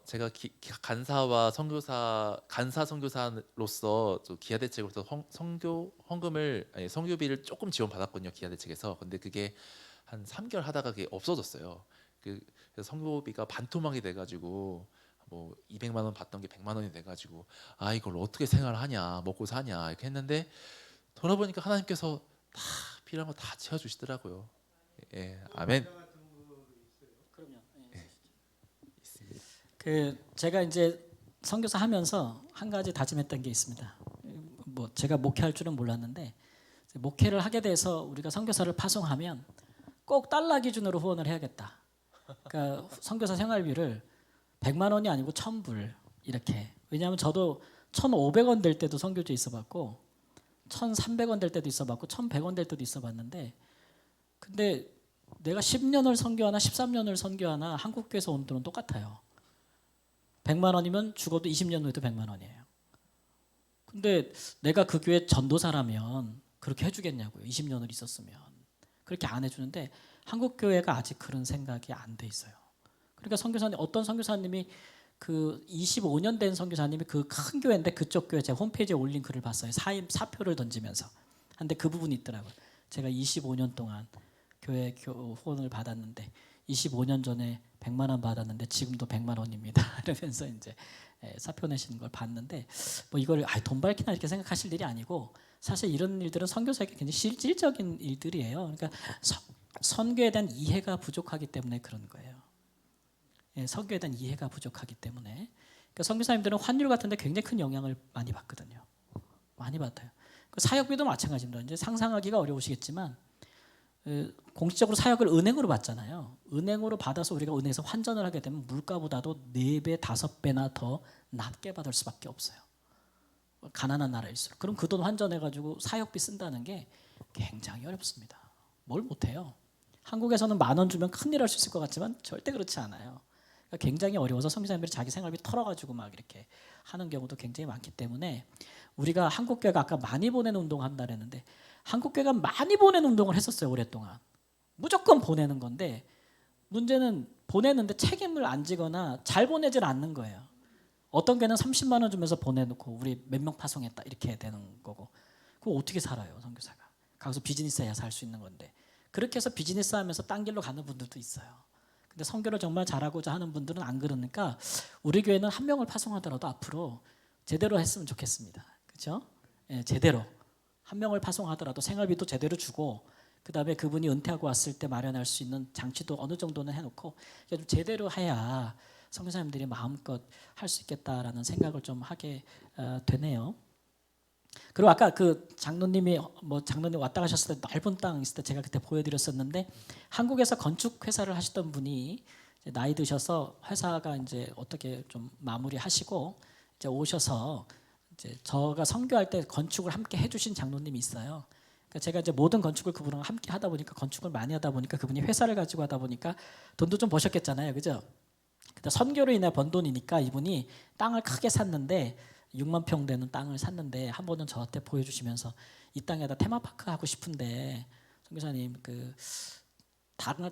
제가 간사 선교사로서 기아 대책으로서 선교 헌금을 아니 선교비를 조금 지원받았거든요. 기아 대책에서. 근데 그게 한 3개월 하다가 그게 없어졌어요. 그래서 선교비가 반토막이 돼가지고 뭐 200만 원 받던 게 100만 원이 돼가지고 아 이걸 어떻게 생활하냐 먹고 사냐 이렇게 했는데 돌아보니까 하나님께서 다 필요한 거 다 채워주시더라고요. 예, 아멘. 그럼요. 예, 있습니다. 그 제가 이제 선교사 하면서 한 가지 다짐했던 게 있습니다. 뭐 제가 목회할 줄은 몰랐는데 목회를 하게 돼서 우리가 선교사를 파송하면 꼭 달러 기준으로 후원을 해야겠다. 그러니까 선교사 생활비를 100만 원이 아니고 1,000불 이렇게. 왜냐하면 저도 1,500원 될 때도 선교지에 있어봤고 1,300원 될 때도 있어봤고 1,100원 될 때도 있어봤는데 근데 내가 10년을 선교하나 13년을 선교하나 한국교회에서 온 돈은 똑같아요. 100만 원이면 죽어도 20년 후에도 100만 원이에요. 근데 내가 그 교회 전도사라면 그렇게 해주겠냐고요. 20년을 있었으면. 그렇게 안 해주는데 한국교회가 아직 그런 생각이 안 돼 있어요. 그러니까 선교사님 어떤 선교사님이 그 25년 된 선교사님이 그 큰 교회인데 그쪽 교회 제가 홈페이지에 올린 글을 봤어요. 사표를 던지면서. 근데 그 부분이 있더라고요. 제가 25년 동안 교회 후원을 받았는데 25년 전에 100만 원 받았는데 지금도 100만 원입니다. 이러면서 이제 사표 내시는 걸 봤는데 뭐 이걸 돈 밝히나 이렇게 생각하실 일이 아니고 사실 이런 일들은 선교사에게 굉장히 실질적인 일들이에요. 그러니까 선교에 대한 이해가 부족하기 때문에 그런 거예요. 예, 선교에 대한 이해가 부족하기 때문에 그러니까 선교사님들은 환율 같은데 굉장히 큰 영향을 많이 받거든요. 많이 받아요. 그 사역비도 마찬가지입니다. 이제 상상하기가 어려우시겠지만 공식적으로 사역을 은행으로 받잖아요. 은행으로 받아서 우리가 은행에서 환전을 하게 되면 물가보다도 4배, 5배나 더 낮게 받을 수밖에 없어요. 가난한 나라일수록. 그럼 그 돈 환전해가지고 사역비 쓴다는 게 굉장히 어렵습니다. 뭘 못해요. 한국에서는 10,000원 주면 큰일 할 수 있을 것 같지만 절대 그렇지 않아요. 그러니까 굉장히 어려워서 선교사님들이 자기 생활비 털어가지고 막 이렇게 하는 경우도 굉장히 많기 때문에 우리가 한국교회가 아까 많이 보내는 운동을 한다 그랬는데 한국교회가 많이 보내는 운동을 했었어요. 오랫동안. 무조건 보내는 건데 문제는 보내는데 책임을 안 지거나 잘 보내질 않는 거예요. 어떤 교회는 30만 원 주면서 보내놓고 우리 몇 명 파송했다 이렇게 되는 거고 그거 어떻게 살아요 선교사가. 가서 비즈니스 해야 살 수 있는 건데 그렇게 해서 비즈니스 하면서 딴 길로 가는 분들도 있어요. 근데 선교를 정말 잘하고자 하는 분들은 안 그러니까 우리 교회는 한 명을 파송하더라도 앞으로 제대로 했으면 좋겠습니다. 그렇죠? 예, 제대로 한 명을 파송하더라도 생활비도 제대로 주고 그다음에 그분이 은퇴하고 왔을 때 마련할 수 있는 장치도 어느 정도는 해놓고 좀 제대로 해야 선교사님들이 마음껏 할 수 있겠다라는 생각을 좀 하게 되네요. 그리고 아까 그 장로님이 장로님 왔다 가셨을 때 넓은 땅 있을 때 제가 그때 보여드렸었는데 한국에서 건축 회사를 하시던 분이 이제 나이 드셔서 회사가 이제 어떻게 좀 마무리하시고 이제 오셔서 이제 저가 선교할 때 건축을 함께 해주신 장로님이 있어요. 그러니까 제가 이제 모든 건축을 그분랑 함께 하다 보니까 건축을 많이 하다 보니까 그분이 회사를 가지고 하다 보니까 돈도 좀 버셨겠잖아요, 그죠? 근데 선교로 인해 번 돈이니까 이분이 땅을 크게 샀는데 6만 평 되는 땅을 샀는데 한 번은 저한테 보여주시면서 이 땅에다 테마파크 하고 싶은데 선교사님 그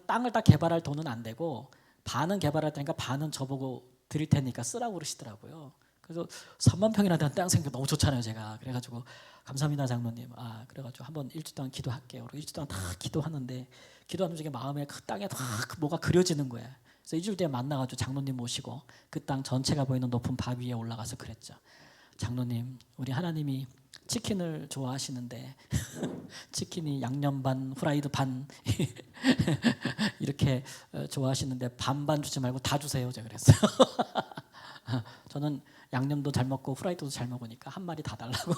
땅을 다 개발할 돈은 안 되고 반은 개발할 테니까 반은 저보고 드릴 테니까 쓰라고 그러시더라고요. 그래서 3만 평이나 되는 땅 생겨 너무 좋잖아요 제가. 그래가지고 감사합니다 장로님. 그래가지고 한번 일주 동안 기도할게요. 그리고 일주 동안 다 기도하는데 기도하는 중에 마음에 그 땅에 다 뭐가 그려지는 거예요. 그래서 일주일 뒤에 만나가지고 장로님 모시고 그 땅 전체가 보이는 높은 바 위에 올라가서 그랬죠. 장로님, 우리 하나님이 치킨을 좋아하시는데 치킨이 양념 반, 후라이드 반 이렇게 좋아하시는데 반반 주지 말고 다 주세요. 제가 그랬어요. 저는 양념도 잘 먹고 후라이드도 잘 먹으니까 한 마리 다 달라고.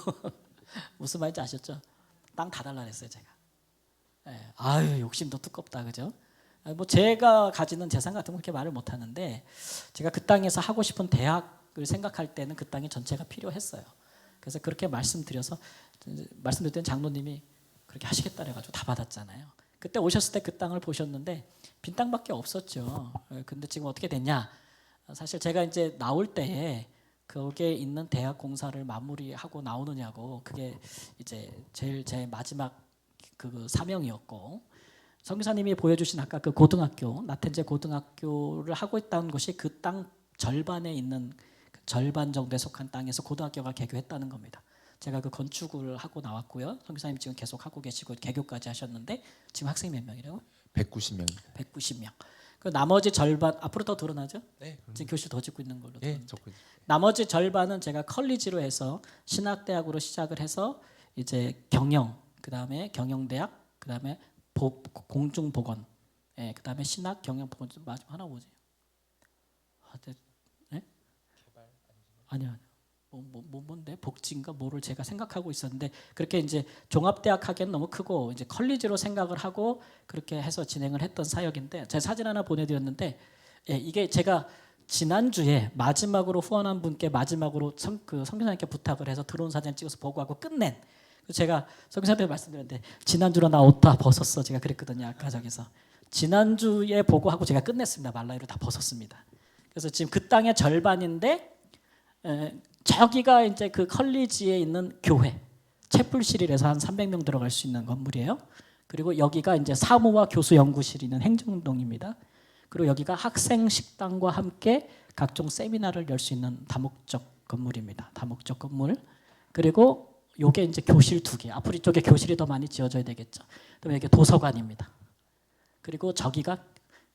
무슨 말인지 아셨죠? 땅 다 달라 그랬어요 제가. 예, 아유 욕심도 두껍다 그죠? 뭐 제가 가지는 재산 같은 거 그렇게 말을 못 하는데 제가 그 땅에서 하고 싶은 대학을 생각할 때는 그 땅이 전체가 필요했어요. 그래서 그렇게 말씀드려서 말씀드렸더니 장로님이 그렇게 하시겠다 그래가지고 다 받았잖아요. 그때 오셨을 때 그 땅을 보셨는데 빈 땅밖에 없었죠. 근데 지금 어떻게 됐냐? 사실 제가 이제 나올 때에 거기에 있는 대학 공사를 마무리하고 나오느냐고 그게 이제 제일 제 마지막 그 사명이었고 선교사님이 보여주신 아까 그 고등학교 나텐제 고등학교를 하고 있다는 것이 그 땅 절반에 있는 그 절반 정도에 속한 땅에서 고등학교가 개교했다는 겁니다. 제가 그 건축을 하고 나왔고요. 선교사님 지금 계속 하고 계시고 개교까지 하셨는데 지금 학생이 몇 명이라고? 190명입니다. 190명. 그 나머지 절반 앞으로 더 드러나죠? 네. 지금 교실 더 짓고 있는 걸로. 네, 적고 있어요. 나머지 절반은 제가 컬리지로 해서 신학대학으로 시작을 해서 이제 경영, 그다음에 경영대학, 그다음에 공중보건, 예, 그다음에 신학, 경영보건 마지막 하나 뭐지? 네? 아니요. 뭔데 복지인가 뭐를 제가 생각하고 있었는데 그렇게 이제 종합대학 하기엔 너무 크고 이제 컬리지로 생각을 하고 그렇게 해서 진행을 했던 사역인데 제가 사진 하나 보내드렸는데 예, 이게 제가 지난주에 마지막으로 후원한 분께 마지막으로 선교사님께 부탁을 해서 들어온 사진 찍어서 보고하고 끝낸 제가 선교사님한테 말씀드렸는데 지난주로 나 옷 다 벗었어 제가 그랬거든요. 아까 저기서 지난주에 보고하고 제가 끝냈습니다. 말라유로 다 벗었습니다. 그래서 지금 그 땅의 절반인데 저기가 이제 그 컬리지에 있는 교회 채플실이라서 한 300명 들어갈 수 있는 건물이에요. 그리고 여기가 이제 사무와 교수 연구실이 있는 행정동입니다. 그리고 여기가 학생 식당과 함께 각종 세미나를 열 수 있는 다목적 건물입니다. 다목적 건물. 그리고 요게 이제 교실 2개. 앞으로 이쪽에 교실이 더 많이 지어져야 되겠죠. 그다음에 여기 도서관입니다. 그리고 저기가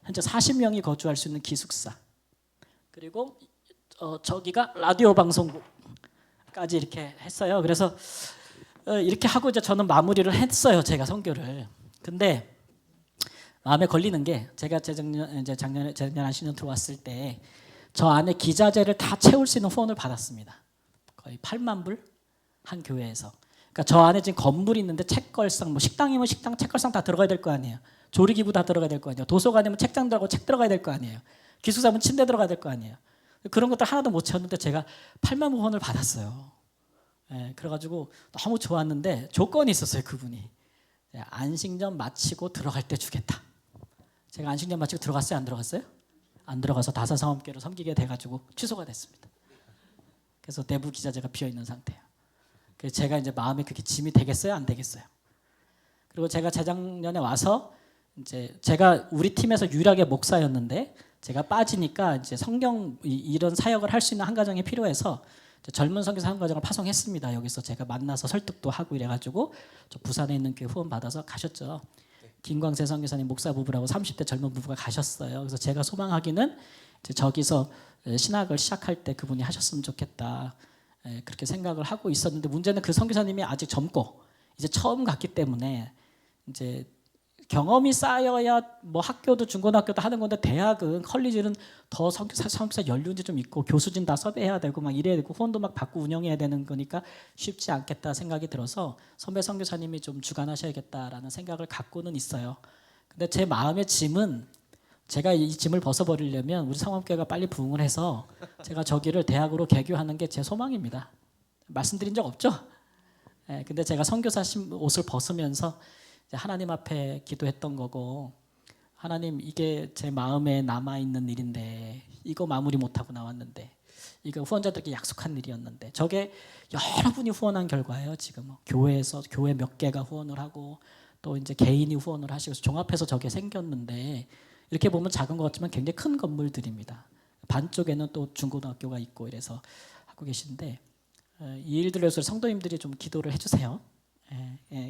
현재 40명이 거주할 수 있는 기숙사. 그리고 저기가 라디오 방송국까지 이렇게 했어요. 그래서 이렇게 하고 이제 저는 마무리를 했어요. 제가 선교를. 근데 마음에 걸리는 게 제가 작년 안식년 들어왔을 때 저 안에 기자재를 다 채울 수 있는 후원을 받았습니다. 거의 8만 불 한 교회에서. 그러니까 저 안에 지금 건물이 있는데 책걸상, 뭐 식당이면 식당, 책걸상 다 들어가야 될 거 아니에요. 조리기구 다 들어가야 될 거 아니에요. 도서관이면 책장 들어가고 책 들어가야 될 거 아니에요. 기숙사면 침대 들어가야 될 거 아니에요. 그런 것들 하나도 못 채웠는데 제가 8만 후원을 받았어요. 예, 그래가지고 너무 좋았는데 조건이 있었어요. 그분이 안식년 마치고 들어갈 때 주겠다. 제가 안식년 마치고 들어갔어요? 안 들어갔어요? 안 들어가서 다사상업계로 섬기게 돼가지고 취소가 됐습니다. 그래서 내부 기자재가 비어있는 상태예요. 그래서 제가 이제 마음에 그게 짐이 되겠어요? 안 되겠어요? 그리고 제가 재작년에 와서 이제 제가 우리 팀에서 유일하게 목사였는데 제가 빠지니까 이제 성경 이런 사역을 할 수 있는 한 가정이 필요해서 젊은 선교사 한 가정을 파송했습니다. 여기서 제가 만나서 설득도 하고 이래가지고 저 부산에 있는 교회 후원 받아서 가셨죠. 김광세 선교사님 목사 부부라고 30대 젊은 부부가 가셨어요. 그래서 제가 소망하기는 이제 저기서 신학을 시작할 때 그분이 하셨으면 좋겠다. 그렇게 생각을 하고 있었는데 문제는 그 선교사님이 아직 젊고 이제 처음 갔기 때문에 이제 경험이 쌓여야 뭐 학교도 중고등학교도 하는 건데 대학은 컬리지는 더 선교사 연륜이 좀 있고 교수진 다 섭외해야 되고 막 이래야 되고 후원도 막 받고 운영해야 되는 거니까 쉽지 않겠다 생각이 들어서 선배 선교사님이 좀 주관하셔야겠다라는 생각을 갖고는 있어요. 근데 제 마음의 짐은 제가 이 짐을 벗어버리려면 우리 상업교회가 빨리 부흥을 해서 제가 저기를 대학으로 개교하는 게 제 소망입니다. 말씀드린 적 없죠? 근데 제가 선교사 옷을 벗으면서 하나님 앞에 기도했던 거고 하나님 이게 제 마음에 남아있는 일인데 이거 마무리 못하고 나왔는데 이거 후원자들에게 약속한 일이었는데 저게 여러분이 후원한 결과예요. 지금 교회에서 교회 몇 개가 후원을 하고 또 이제 개인이 후원을 하시고 종합해서 저게 생겼는데 이렇게 보면 작은 것 같지만 굉장히 큰 건물들입니다. 반쪽에는 또 중고등학교가 있고 이래서 하고 계신데 이 일들을 위해서 성도님들이 좀 기도를 해주세요.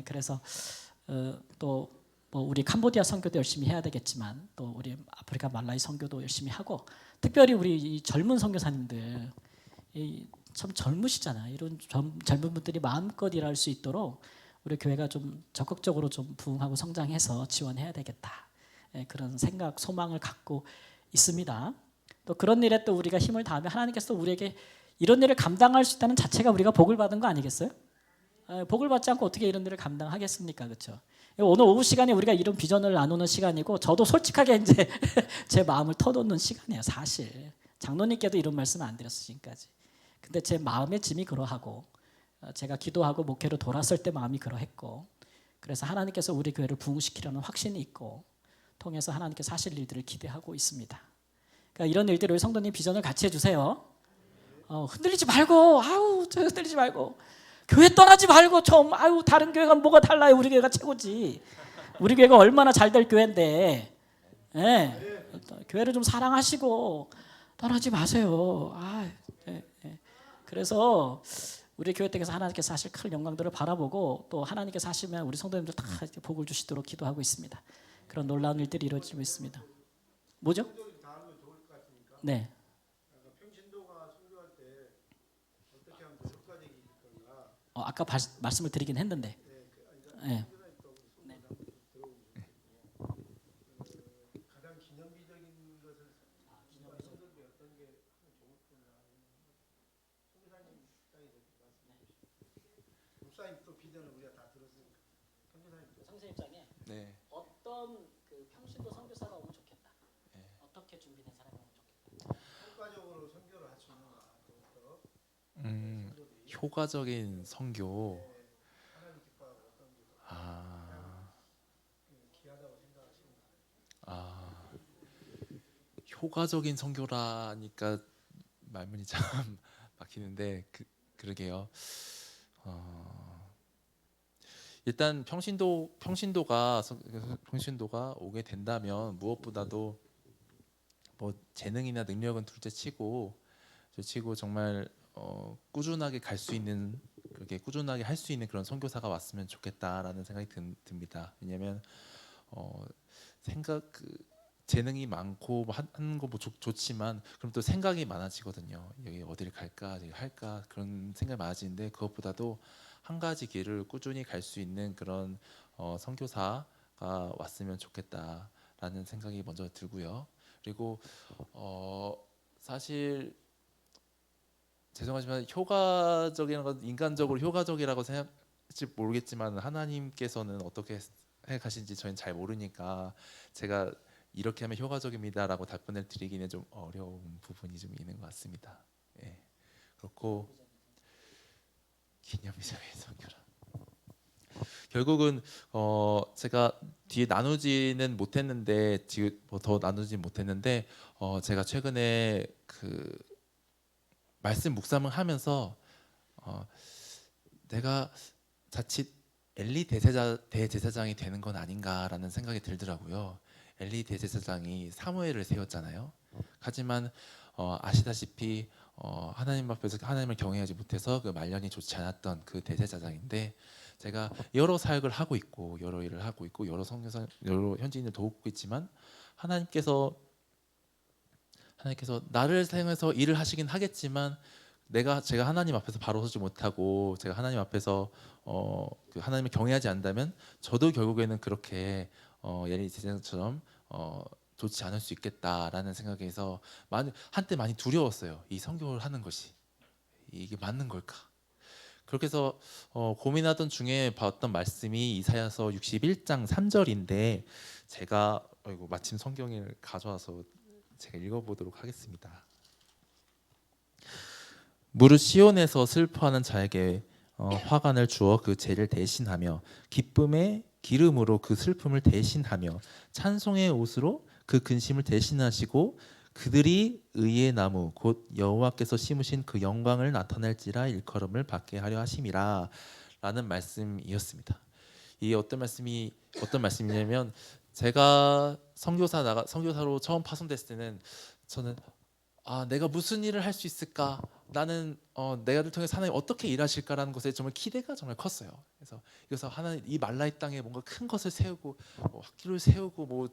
그래서 또 뭐 우리 캄보디아 선교도 열심히 해야 되겠지만 또 우리 아프리카 말라이 선교도 열심히 하고 특별히 우리 이 젊은 선교사님들 참 젊으시잖아요. 이런 젊은 분들이 마음껏 일할 수 있도록 우리 교회가 좀 적극적으로 좀 부흥하고 성장해서 지원해야 되겠다. 예, 그런 생각, 소망을 갖고 있습니다. 또 그런 일에 또 우리가 힘을 다하면 하나님께서 우리에게 이런 일을 감당할 수 있다는 자체가 우리가 복을 받은 거 아니겠어요? 복을 받지 않고 어떻게 이런 일을 감당하겠습니까? 그렇죠? 오늘 오후 시간에 우리가 이런 비전을 나누는 시간이고 저도 솔직하게 이제 제 마음을 터놓는 시간이에요. 사실 장로님께도 이런 말씀 안 드렸어요 지금까지. 근데 제 마음의 짐이 그러하고 제가 기도하고 목회로 돌았을 때 마음이 그러했고 그래서 하나님께서 우리 교회를 부흥시키려는 확신이 있고 통해서 하나님께서 하실 일들을 기대하고 있습니다. 그러니까 이런 일들을 성도님 비전을 같이 해주세요. 흔들리지 말고 흔들리지 말고 교회 떠나지 말고 좀 다른 교회가 뭐가 달라요. 우리 교회가 최고지. 우리 교회가 얼마나 잘 될 교회인데 예. 교회를 좀 사랑하시고 떠나지 마세요. 그래서 우리 교회 댁에서 하나님께서 하실 큰 영광들을 바라보고 또 하나님께서 하시면 우리 성도님들 다 복을 주시도록 기도하고 있습니다. 그런 놀라운 일들이 이루어지고 있습니다. 뭐죠? 네. 아까 말씀을 드리긴 했는데. 네. 선생님 입장에 네. 어떤 그 평신도 선교사가 오면 좋겠다. 어떻게 준비된 사람이 오면 좋겠다. 효과적으로 선교를 할 수 있는 효과적인 선교. 효과적인 선교라니까 말문이 참 막히는데 그러게요. 일단 평신도가 오게 된다면 무엇보다도 뭐 재능이나 능력은 둘째치고 정말 꾸준하게 갈 수 있는 그렇게 꾸준하게 할 수 있는 그런 선교사가 왔으면 좋겠다라는 생각이 듭니다. 왜냐하면 재능이 많고 하는 거 뭐 좋지만 그럼 또 생각이 많아지거든요. 여기 어디를 갈까, 어디 할까 그런 생각이 많아지는데 그것보다도 한 가지 길을 꾸준히 갈 수 있는 그런 선교사가 왔으면 좋겠다라는 생각이 먼저 들고요. 그리고 사실 죄송하지만 효과적인 건 인간적으로 효과적이라고 생각할지 모르겠지만 하나님께서는 어떻게 생각하시는지 저희는 잘 모르니까 제가 이렇게 하면 효과적입니다라고 답변을 드리기는 좀 어려운 부분이 좀 있는 것 같습니다. 예. 그렇고 기념비적인 선교라. 결국은 제가 뒤에 나누지는 못했는데 더 나누지 못했는데 제가 최근에 그 말씀 묵상을 하면서 내가 자칫 엘리 대제사장이 되는 건 아닌가라는 생각이 들더라고요. 엘리 대제사장이 사무엘을 세웠잖아요. 하지만 아시다시피 하나님 앞에서 하나님을 경외하지 못해서 그 말년이 좋지 않았던 그 대제사장인데 제가 여러 사역을 하고 있고 여러 일을 하고 있고 여러 현지인을 돕고 있지만 하나님께서 나를 사용해서 일을 하시긴 하겠지만 제가 하나님 앞에서 바로 서지 못하고 제가 하나님 앞에서 하나님을 경외하지 않는다면 저도 결국에는 그렇게 엘리 대제사장처럼 좋지 않을 수 있겠다라는 생각에서 한때 많이 두려웠어요. 이 선교를 하는 것이 이게 맞는 걸까? 그렇게 해서 고민하던 중에 봤던 말씀이 이사야서 61장 3절인데 제가 마침 성경을 가져와서 제가 읽어보도록 하겠습니다. 무릇 시온에서 슬퍼하는 자에게 화관을 주어 그 죄를 대신하며 기쁨의 기름으로 그 슬픔을 대신하며 찬송의 옷으로 그 근심을 대신하시고 그들이 의의 나무 곧 여호와께서 심으신 그 영광을 나타낼지라 일컬음을 받게 하려 하심이라 라는 말씀이었습니다. 이 어떤 말씀이냐면 제가 선교사로 처음 파송됐을 때는 저는 내가 무슨 일을 할 수 있을까? 나는 내가를 통해서 하나님 어떻게 일하실까라는 것에 정말 기대가 정말 컸어요. 그래서 하나님 이 말라이 땅에 뭔가 큰 것을 세우고 학교를 세우고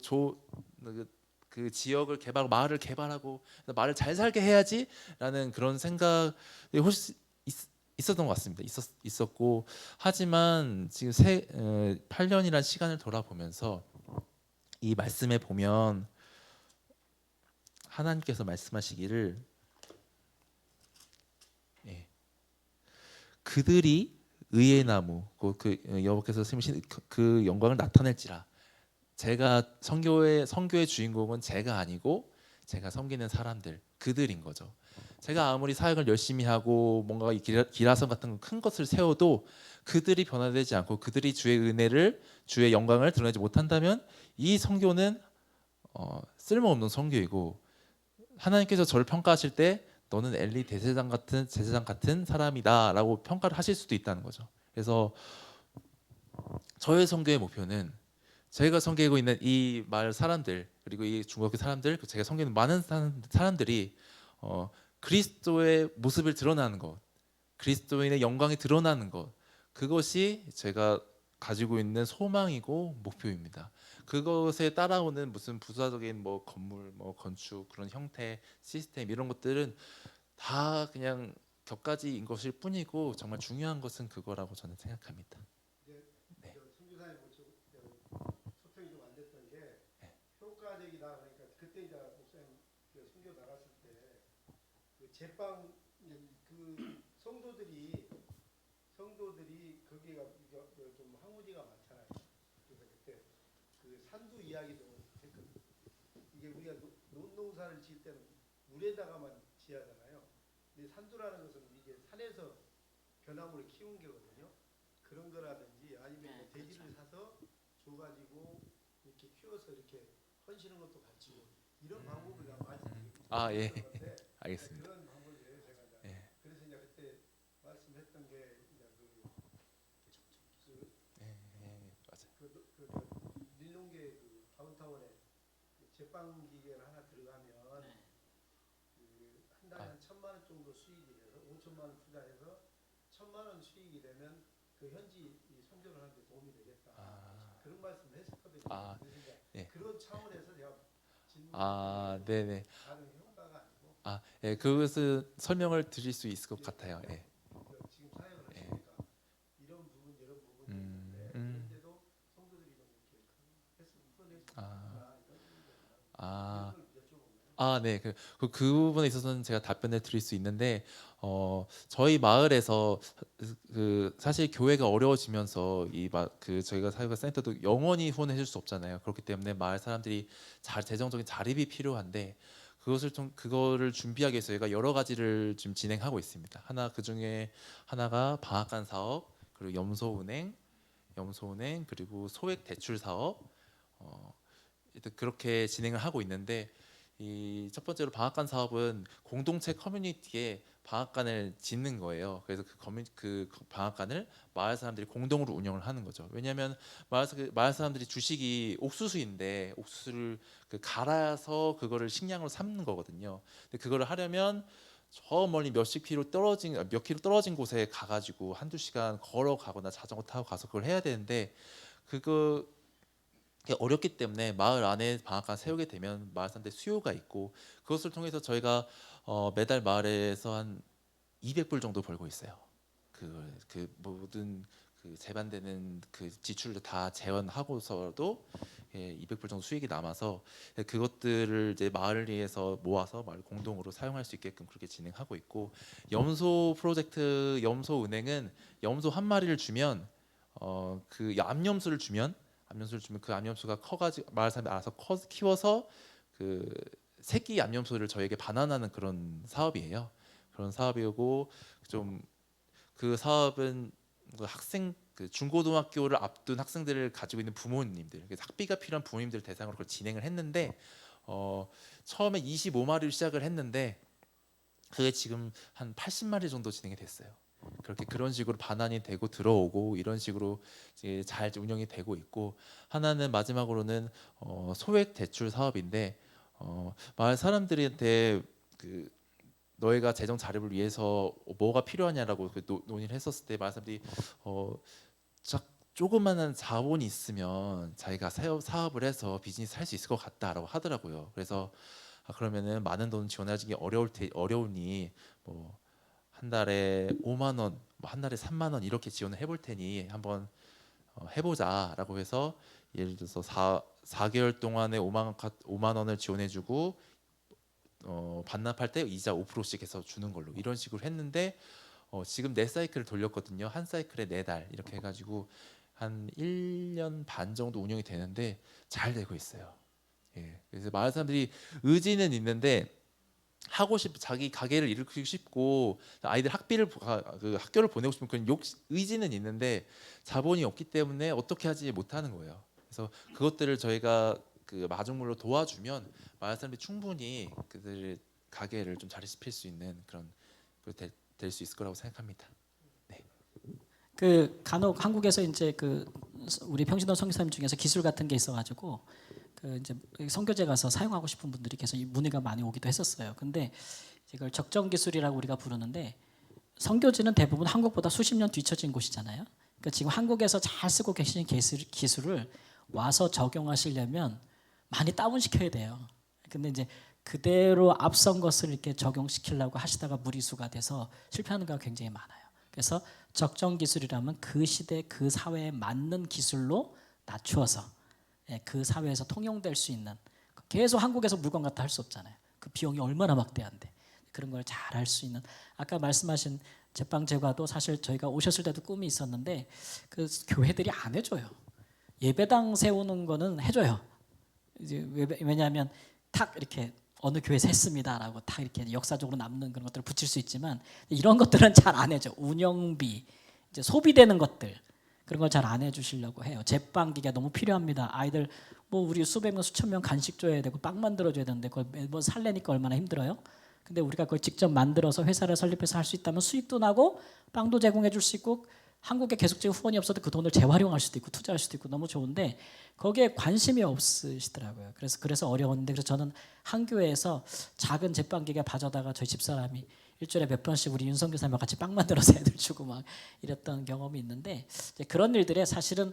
그 지역을 개발하고 마을을 개발하고 마을을 잘 살게 해야지라는 그런 생각이 훨씬 있었던 것 같습니다. 있었고 하지만 지금 8년이라는 시간을 돌아보면서 이 말씀에 보면 하나님께서 말씀하시기를 그들이 의의 나무 그 여호와께서 세우신 그 영광을 나타낼지라. 제가 선교의 주인공은 제가 아니고 제가 섬기는 사람들 그들인 거죠. 제가 아무리 사역을 열심히 하고 뭔가 기라성 같은 큰 것을 세워도 그들이 변화되지 않고 그들이 주의 은혜를 주의 영광을 드러내지 못한다면 이 선교는 쓸모없는 선교이고 하나님께서 저를 평가하실 때 너는 엘리 제사장 같은 사람이다라고 평가를 하실 수도 있다는 거죠. 그래서 저의 선교의 목표는 저희가 섬기고 있는 이 마을 사람들 그리고 이 중국교 사람들 제가 섬기는 많은 사람들이 그리스도의 모습을 드러나는 것, 그리스도인의 영광이 드러나는 것, 그것이 제가 가지고 있는 소망이고 목표입니다. 그것에 따라오는 무슨 부수적인 뭐 건물, 뭐 건축 그런 형태, 시스템 이런 것들은 다 그냥 격가지인 것일 뿐이고 정말 중요한 것은 그거라고 저는 생각합니다. 선교사님 소통이 좀 안 됐던 게 효과적이다 그러니까 그때 이제 목사님 선교 나갔을 때 그 제빵 그 성도들이 거기가 좀 항우지가 많잖아요. 그래서 그때 그 산두 이야기도 했거든요. 이게 우리가 논농사를 지을 때는 물에다가만 지하잖아요. 근데 산두라는 것은 이게 산에서 변화물을 키운 거거든요. 그런 거라든지 아니면 뭐 돼지를 사서 줘가지고 이렇게 키워서 이렇게 헌시는 것도 같이 이런 방법을 내가 말씀드리고 예. 있었는데 알겠습니다. 그런 방법을 제가 이제 그래서 이제 그때 말씀했던 게 이제 밀농계 그 다운타운에 제빵 기계를 하나 들어가면 한 달에 한 1,000만 원 정도 수익이 돼서 5천만 원 투자해서 1,000만 원 수익이 되면 그 현지 이 선교를 하는데 도움이 되겠다. 그런 말씀을 했었거든요. 그래서 이제 그런 차원에서 제가 네네. 다른 효과가 아니고 그것은 설명을 드릴 수 있을 것 같아요. 지금 사역을 하시니까 이런 부분 있는데 그런데도 성도들이 좀 이렇게 했으면 풀어냈으면 네. 그 부분에 있어서는 제가 답변을 드릴 수 있는데 저희 마을에서 그 사실 교회가 어려워지면서 저희가 사역할 센터도 영원히 후원해 줄 수 없잖아요. 그렇기 때문에 마을 사람들이 재정적인 자립이 필요한데 그거를 준비하기 위해서 저희가 여러 가지를 지금 진행하고 있습니다. 그 중에 하나가 방앗간 사업, 그리고 염소은행 그리고 소액 대출 사업 그렇게 진행을 하고 있는데 이 첫 번째로 방앗간 사업은 공동체 커뮤니티에 방앗간을 짓는 거예요. 그래서 그 방앗간을 마을 사람들이 공동으로 운영을 하는 거죠. 왜냐하면 마을 사람들이 주식이 옥수수인데 옥수수를 갈아서 그거를 식량으로 삼는 거거든요. 근데 그거를 하려면 저 멀리 몇 킬로 떨어진 곳에 가가지고 한두 시간 걸어가거나 자전거 타고 가서 그걸 해야 되는데 그게 어렵기 때문에 마을 안에 방앗간 세우게 되면 마을 사람들 수요가 있고 그것을 통해서 저희가 매달 마을에서 한 200불 정도 벌고 있어요. 그 모든 그 제반되는 그 지출을 다 재원하고서도 200불 정도 수익이 남아서 그것들을 이제 마을을 위해서 모아서 마을 공동으로 사용할 수 있게끔 그렇게 진행하고 있고 염소 프로젝트 염소은행은 염소 한 마리를 주면 그 암염소를 주면 그 암염소가 커가지고 마을 사람들이 알아서 키워서 그 새끼 암염소를 저에게 반환하는 그런 사업이에요. 그런 사업이고 좀 그 사업은 그 중고등학교를 앞둔 학생들을 가지고 있는 부모님들, 학비가 필요한 부모님들 대상으로 그걸 진행을 했는데 처음에 25마리를 시작을 했는데 그게 지금 한 80마리 정도 진행이 됐어요. 그런 식으로 반환이 되고 들어오고 이런 식으로 이제 잘 운영이 되고 있고 하나는 마지막으로는 소액 대출 사업인데 마을 사람들한테 너희가 재정 자립을 위해서 뭐가 필요하냐라고 논의를 했었을 때 마을 사람들이 조그마한 자본이 있으면 자기가 사업을 해서 비즈니스 할 수 있을 것 같다라고 하더라고요. 그래서 그러면은 많은 돈 지원하기 어려우니 뭐 한 달에 5만 원, 뭐 한 달에 3만 원 이렇게 지원을 해볼 테니 한번 해보자라고 해서 예를 들어서 4개월 동안에 5만 원을 지원해주고 반납할 때 이자 5%씩 해서 주는 걸로 이런 식으로 했는데 지금 4사이클을 돌렸거든요. 한 사이클에 4달 이렇게 해가지고 한 1년 반 정도 운영이 되는데 잘 되고 있어요. 예, 그래서 많은 사람들이 의지는 있는데 자기 가게를 일으키고 싶고 아이들 학교를 보내고 싶은 그런 의지는 있는데 자본이 없기 때문에 어떻게 하지 못하는 거예요. 그래서 그것들을 저희가 그 마중물로 도와주면 많은 사람들이 충분히 그들의 가게를 좀 자리시킬 수 있는 그런 될 수 있을 거라고 생각합니다. 네. 그 간혹 한국에서 이제 그 우리 평신도 선교사님 중에서 기술 같은 게 있어가지고 그 이제 선교제 가서 사용하고 싶은 분들이 계속 문의가 많이 오기도 했었어요. 근데 이걸 적정 기술이라고 우리가 부르는데 선교지는 대부분 한국보다 수십 년 뒤처진 곳이잖아요. 그러니까 지금 한국에서 잘 쓰고 계시는 기술을 와서 적용하시려면 많이 다운시켜야 돼요. 근데 이제 그대로 앞선 것을 이렇게 적용시키려고 하시다가 무리수가 돼서 실패하는 경우가 굉장히 많아요. 그래서 적정 기술이라면 그 시대 그 사회에 맞는 기술로 낮추어서 그 사회에서 통용될 수 있는 계속 한국에서 물건 갖다 할 수 없잖아요. 그 비용이 얼마나 막대한데 그런 걸 잘 할 수 있는 아까 말씀하신 제빵 제과도 사실 저희가 오셨을 때도 꿈이 있었는데 그 교회들이 안 해줘요. 예배당 세우는 거는 해줘요. 이제 왜냐하면 탁 이렇게 어느 교회에서 했습니다라고 탁 이렇게 역사적으로 남는 그런 것들을 붙일 수 있지만 이런 것들은 잘 안 해줘. 운영비, 이제 소비되는 것들 그런 걸 잘 안 해주시려고 해요. 제빵기가 너무 필요합니다. 아이들 뭐 우리 수백 명 수천 명 간식 줘야 되고 빵 만들어줘야 되는데 그걸 매번 살래니까 얼마나 힘들어요. 근데 우리가 그걸 직접 만들어서 회사를 설립해서 할 수 있다면 수익도 나고 빵도 제공해 줄 수 있고 한국에 계속적인 후원이 없어도 그 돈을 재활용할 수도 있고 투자할 수도 있고 너무 좋은데 거기에 관심이 없으시더라고요. 그래서 어려웠는데 그래서 저는 한 교회에서 작은 제빵기가 봐주다가 저희 집사람이 일주일에 몇 번씩 우리 윤성 교사님과 같이 빵 만들어서 애들 주고 막 이랬던 경험이 있는데 이제 그런 일들에 사실은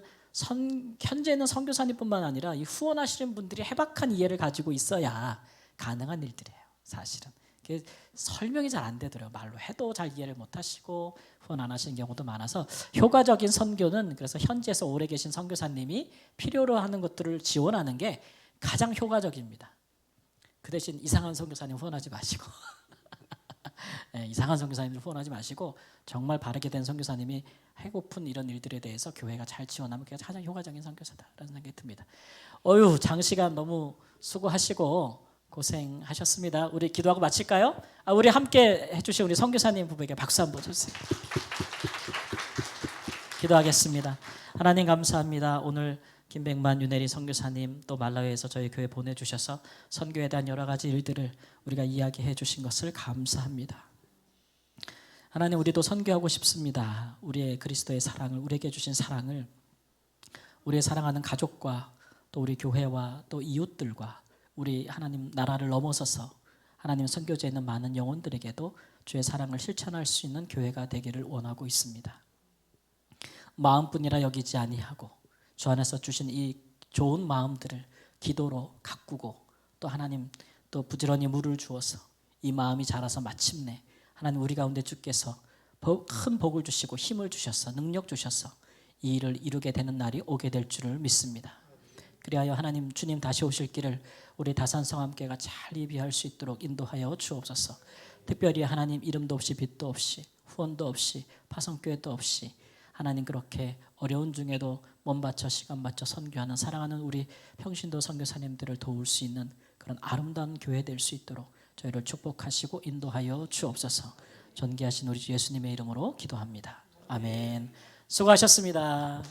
현재는 선교사님뿐만 아니라 이 후원하시는 분들이 해박한 이해를 가지고 있어야 가능한 일들이에요. 사실은 설명이 잘 안 되더라고요. 말로 해도 잘 이해를 못 하시고 후원 안 하시는 경우도 많아서 효과적인 선교는 그래서 현지에서 오래 계신 선교사님이 필요로 하는 것들을 지원하는 게 가장 효과적입니다. 그 대신 이상한 선교사님 후원하지 마시고 네, 이상한 선교사님들 후원하지 마시고 정말 바르게 된 선교사님이 해고픈 이런 일들에 대해서 교회가 잘 지원하면 그게 가장 효과적인 선교사다라는 생각이 듭니다. 장시간 너무 수고하시고 고생하셨습니다. 우리 기도하고 마칠까요? 우리 함께 해주신 우리 선교사님 부부에게 박수 한번 주세요. 기도하겠습니다. 하나님 감사합니다. 오늘 김백만 윤혜리 선교사님 또 말라위에서 저희 교회 보내주셔서 선교에 대한 여러 가지 일들을 우리가 이야기해 주신 것을 감사합니다. 하나님 우리도 선교하고 싶습니다. 우리의 그리스도의 사랑을 우리에게 주신 사랑을 우리의 사랑하는 가족과 또 우리 교회와 또 이웃들과 우리 하나님 나라를 넘어서서 하나님 선교지에 있는 많은 영혼들에게도 주의 사랑을 실천할 수 있는 교회가 되기를 원하고 있습니다. 마음뿐이라 여기지 아니하고 주 안에서 주신 이 좋은 마음들을 기도로 가꾸고 또 하나님 또 부지런히 물을 주어서 이 마음이 자라서 마침내 하나님 우리 가운데 주께서 큰 복을 주시고 힘을 주셔서 능력 주셔서 이 일을 이루게 되는 날이 오게 될 줄을 믿습니다. 그리하여 하나님 주님 다시 오실 길을 우리 다산성함교회가 잘 예비할 수 있도록 인도하여 주옵소서. 특별히 하나님 이름도 없이 빛도 없이 후원도 없이 파송교회도 없이 하나님 그렇게 어려운 중에도 몸 바쳐 시간 바쳐 선교하는 사랑하는 우리 평신도 선교사님들을 도울 수 있는 그런 아름다운 교회 될 수 있도록 저희를 축복하시고 인도하여 주옵소서. 존귀하신 우리 주 예수님의 이름으로 기도합니다. 아멘. 수고하셨습니다.